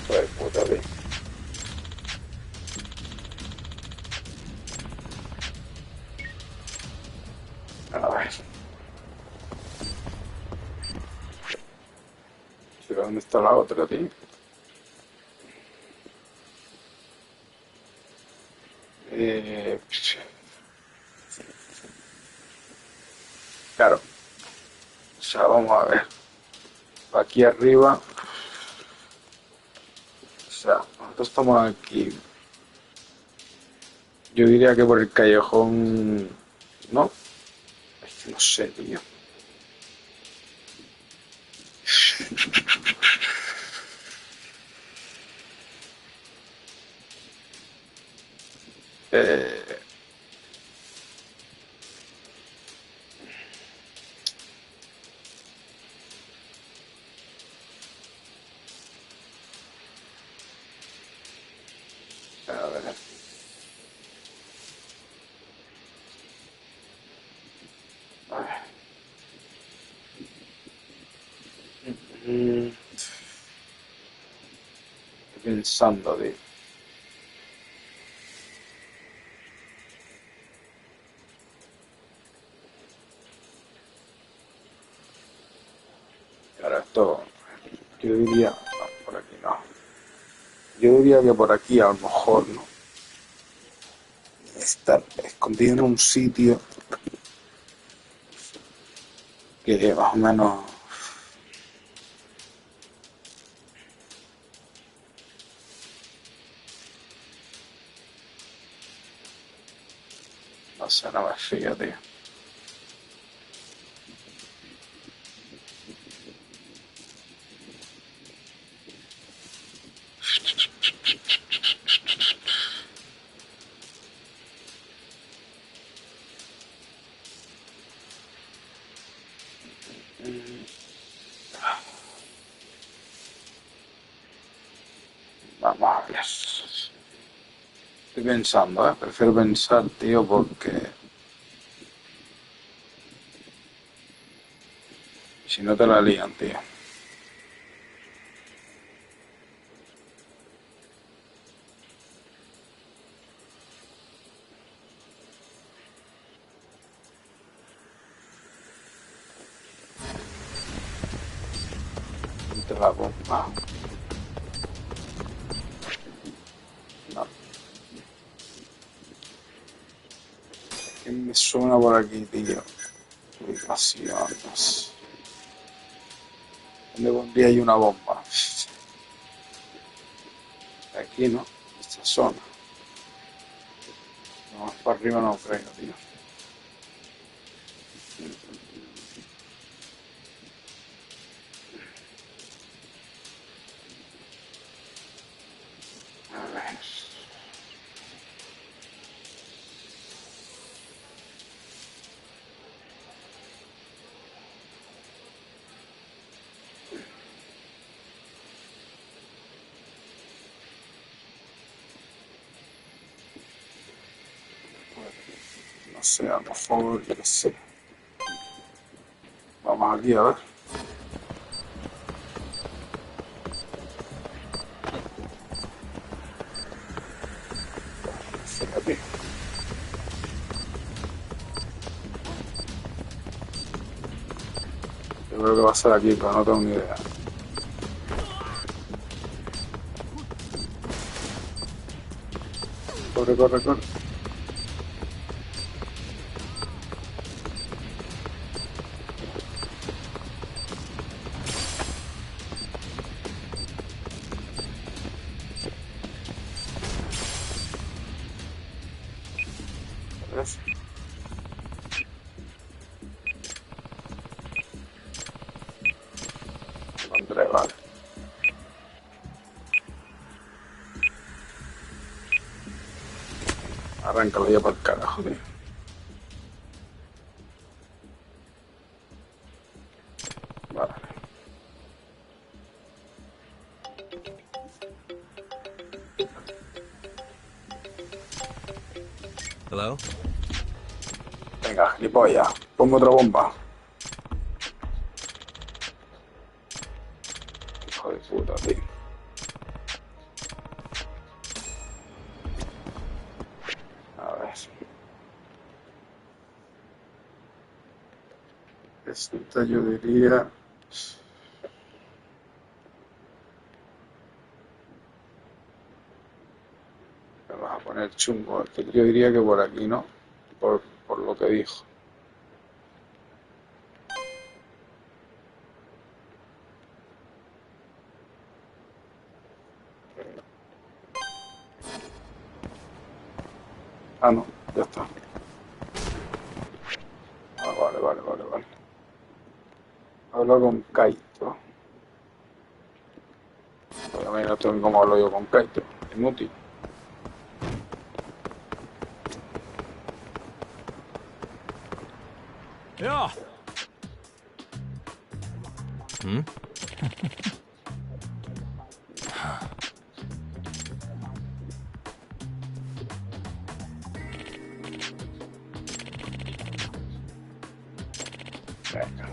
Pues puta vida. A ver. ¿Pero dónde está la otra, tío? Claro. O sea, vamos a ver. Aquí arriba. O sea, nosotros estamos aquí. Yo diría que por el callejón. ¿No? Es que no sé, tío. Eh, a ver. Mm, Estoy pensando, tío. Ahora esto. Yo diría. No, por aquí no. Yo diría que por aquí a lo mejor, ¿no? Estar escondido en un sitio que más o menos. No sé, no me fío, tío. Vamos a ver. Estoy pensando, ¿eh? Prefiero pensar, tío, porque si no te la lían, tío. Te la bomba. No. ¿Qué me suena por aquí, tío? Ubicaciones. ¿Dónde pondría ahí una bomba? Aquí, ¿no? Esta zona. No, más para arriba no creo, tío. A ver. No sé, a lo mejor, yo qué sé. Vamos aquí a ver. Fíjate. Yo creo que va a ser aquí, pero no tengo ni idea. Corre, corre, corre. André, vale. Arráncalo ya para el carajo, tío. Vale. Hello? Venga, gilipollas. Pongo otra bomba. Hijo de puta, tío. A ver. Esta yo diría... Me vas a poner chungo. Yo diría que por aquí, ¿no? Por lo que dijo. Ah, no, ya está. Ah, vale. Hablo con Kaito. Obviamente no tengo cómo hablo yo con Kaito. Inútil. Ja. Hmm? Venga.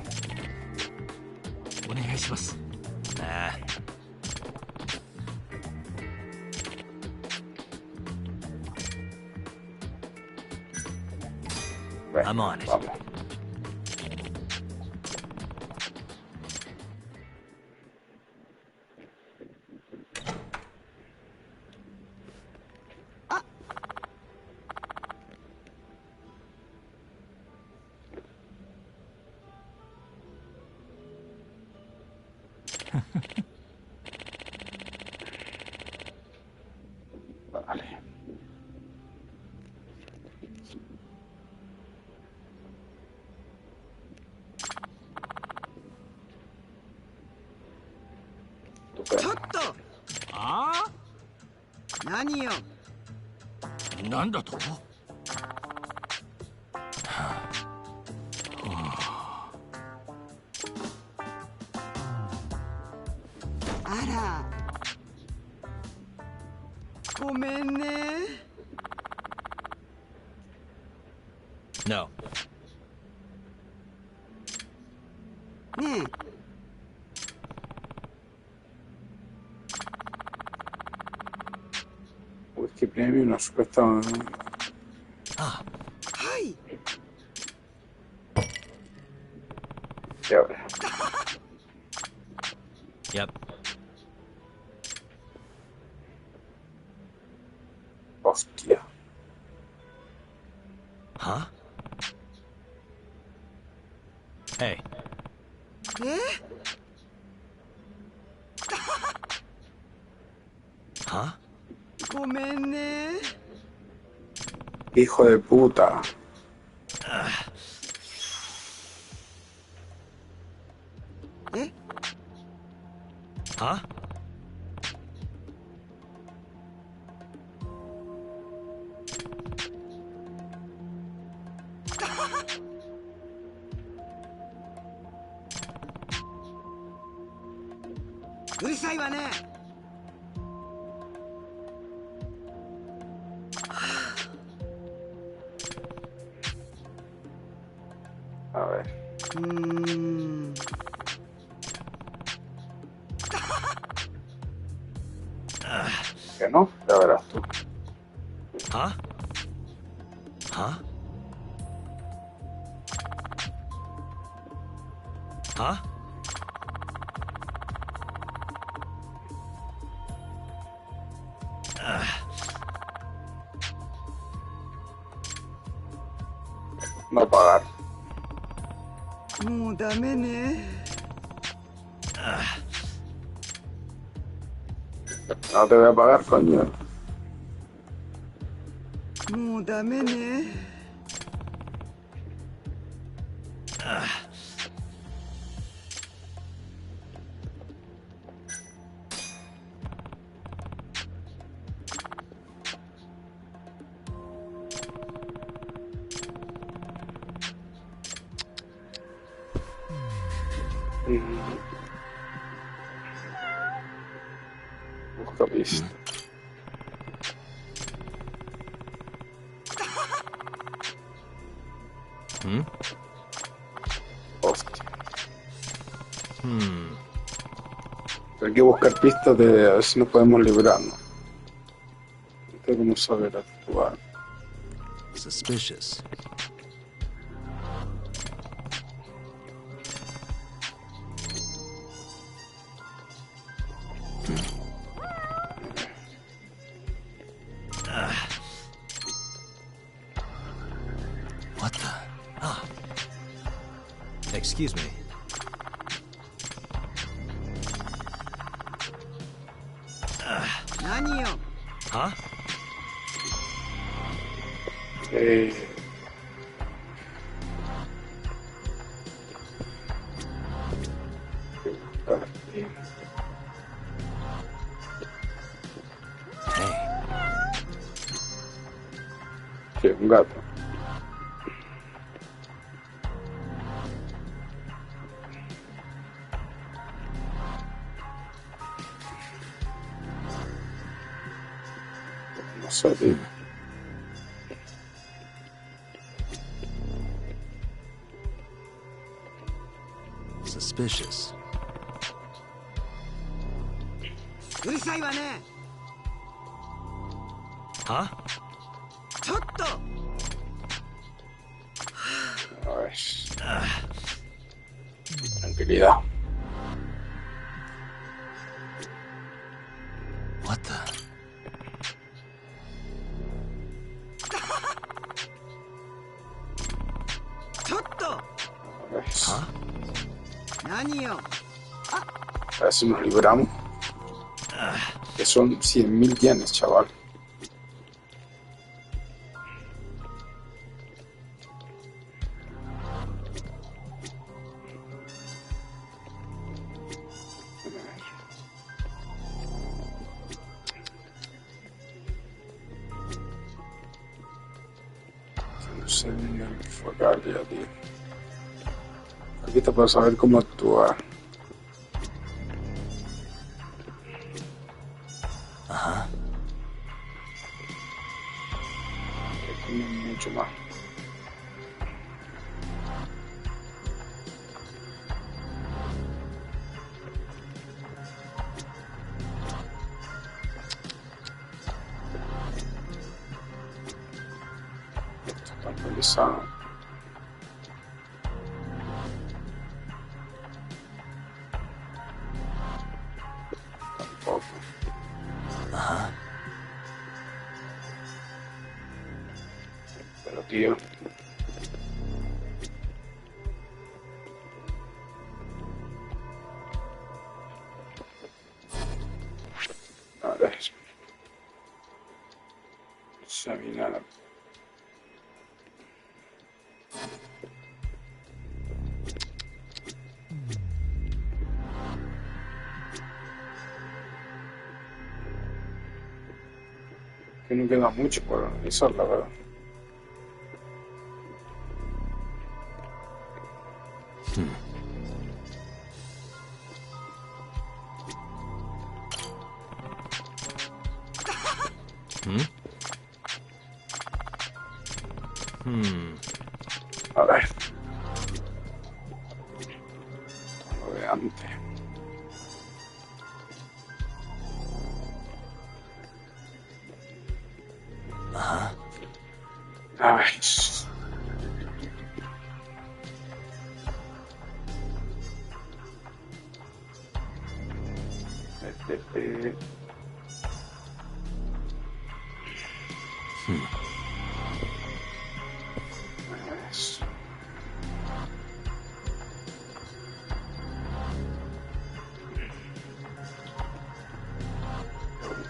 お願いします。Nah. Venga, I'm on it. vamos. Vale. Estupendo. ああ何よ。なんだと？あら。ごめんね。No. ねえ。 Whisky Premium no supuesta. Ah. はい。 Y ahora. Yep. Hostia. Huh? Hey. え Huh? ごめんね。 Hijo de puta. Huh?うるさいわね。 A ver. Que no, ya verás tú. Huh? Huh? Huh? No pagar. もうダメね。 No te voy a pagar, coño. もうダメね。 Vale. Busca pista. Hostia. Hay que buscar pistas de a ver si nos podemos librarnos. No tengo cómo saber actuar. Suspicious. What the? Ah. Excuse me. Huh? Sí, un gato. No sé, tío. Suspicious. うるさいわね。Huh? ちょっと。A ver. Tranquilidad. What the? Huh? 何よ。A ver si nos libramos. Que son 100.000 yenes, chaval. No sé dónde enfocar ya, tío. Aquí está para saber cómo actuar. Ajá. Aquí no hay mucho más. Esto está actualizado. Tampoco. Ajá. Pero tío. A ver. Examinar. Que no queda mucho por analizar, la verdad. A ver. Lo de antes. Ajá. A ver. Eso.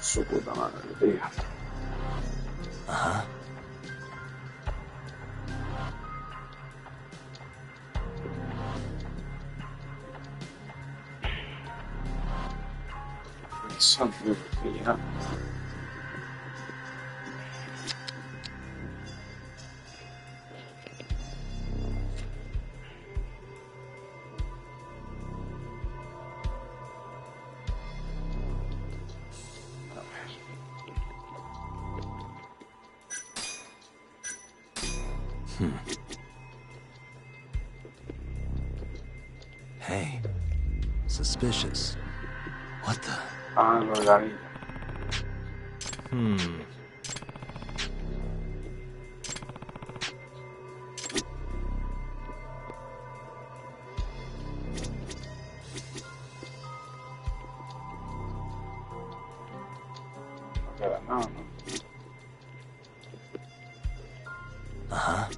Su puta madre, tío. Ajá. Pensando que ya. Hey. Suspicious. What the? Ah, lo de la niña. No queda nada, ¿no? Ajá.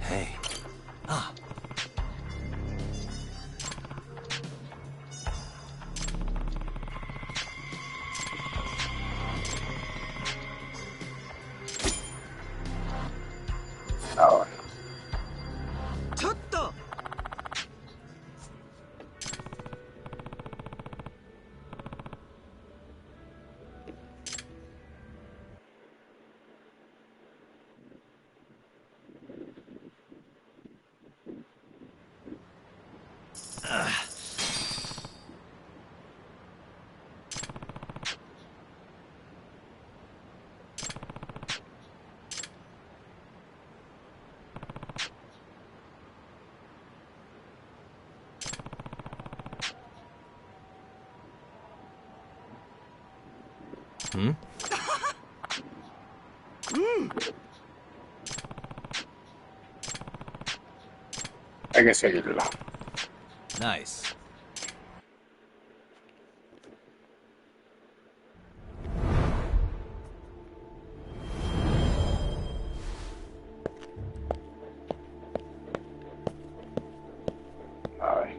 Hey. Ah. Ahora. Hay que seguirla. Nice. A ver.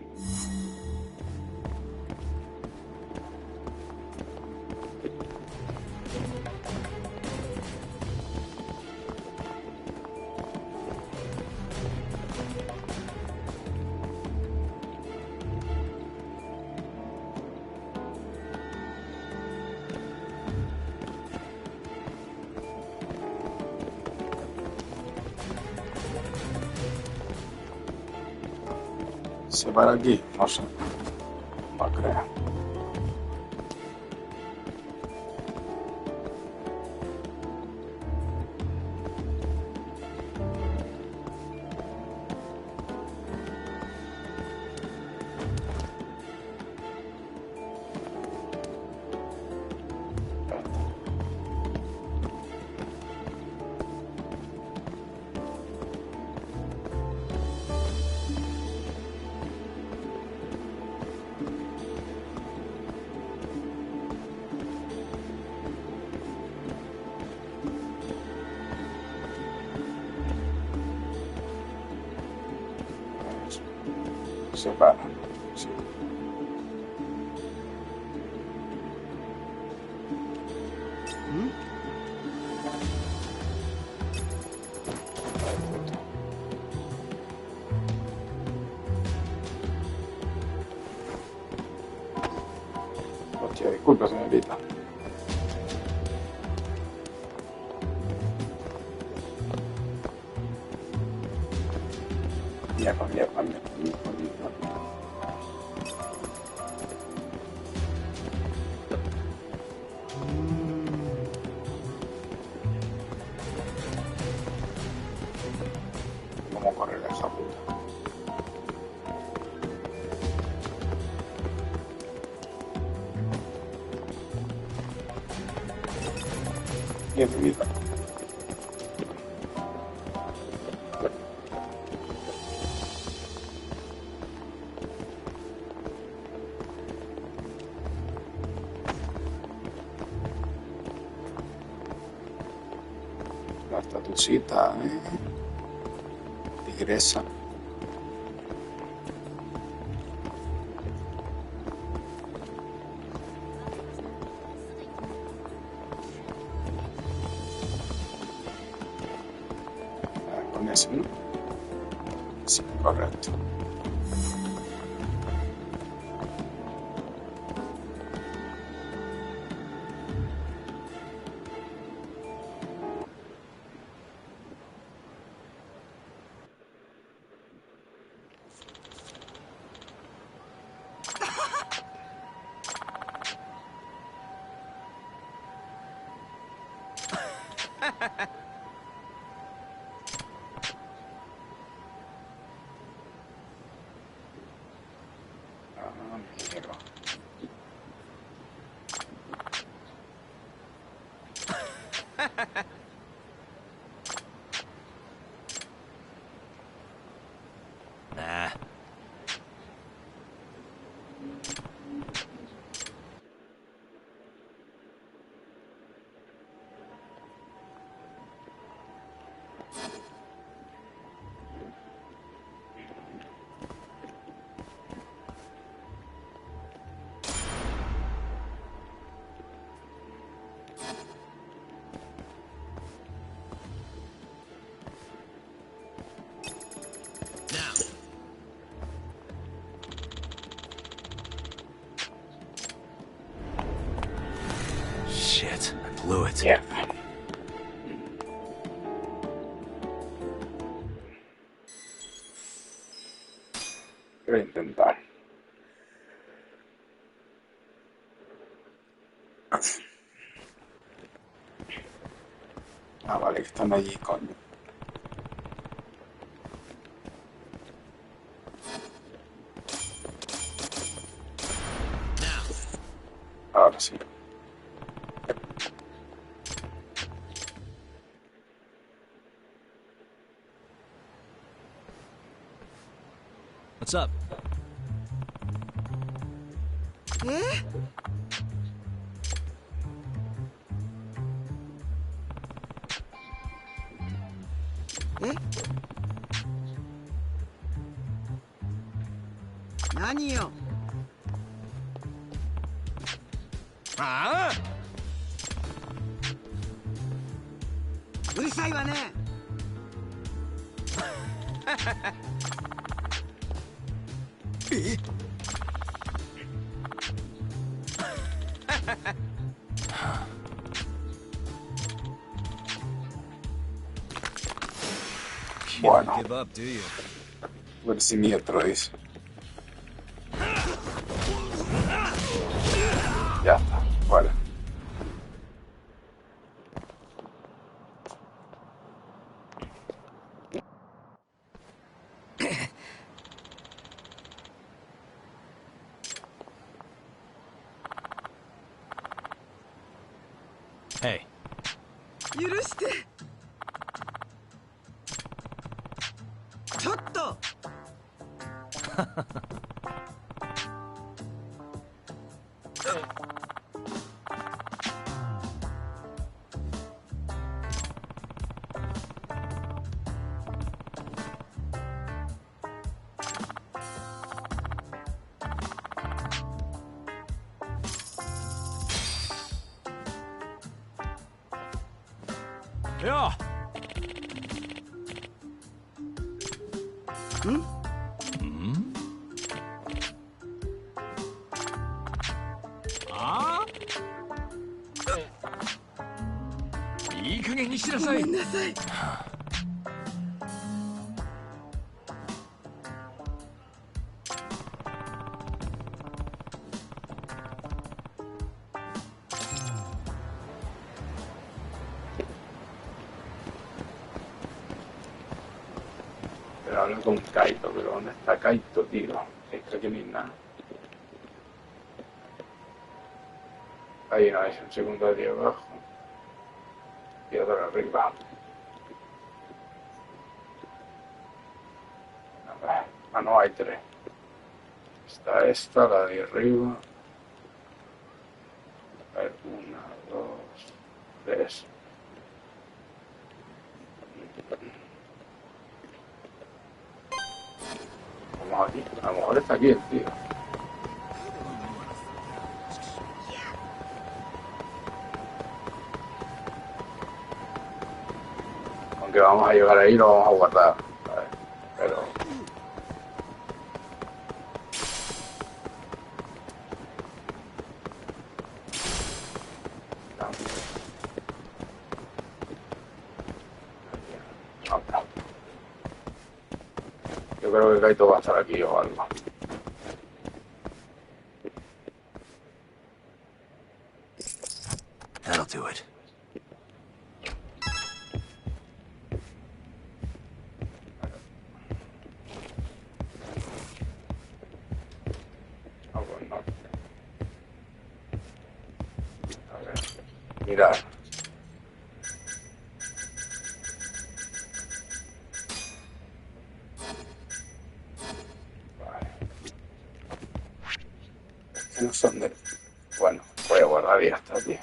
¿Se para aquí? No sé. No creo. Se para. Sí. Hostia, disculpa, señorita. Mierda. ¿Cómo correr a esa puta? Bien, señorita. La estatucita, tigresa. Con ese, ¿no? Sí, correcto. Amigo. Nah. Shit, I blew it. Yeah. Voy a intentar. Ah, vale, que están allí, coño. Ahora sí. What's up? ¿Eh? ¿Eh? ¿Naniよ? Ah? うるさいわね。えBueno, Give up, do you? a ver si Mietro dice. Ya está, vale. Hey. 許して。ちょっと。Ja. Ah? いい加減にしなさい。ごめんなさい。Pero hablo con Kaito, pero ¿dónde está Kaito, tío? Es que aquí no hay nada. Ahí no, es un secundario abajo. Y otro arriba. A ver. Ah, no, hay tres. Está esta, la de arriba. A ver, 1, 2, 3. Vamos aquí. A lo mejor está aquí el tío. Aunque vamos a llegar ahí, lo vamos a guardar. A ver, pero... Yo creo que Kaito va a estar aquí o algo. That'll do it. Mirad. Vale. Que no son de... Bueno, voy a guardar y ya está, tío.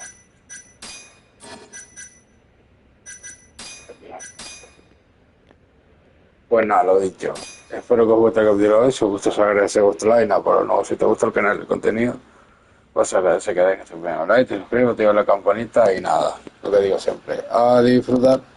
Pues nada, lo dicho. Espero que os guste el capítulo de hoy. Si os gusta, os agradece vuestro like. Nada, pero no, si te gusta el canal y el contenido, pues agradece que dejes tu like, te suscribas, te la campanita y nada. Lo que digo siempre, a disfrutar.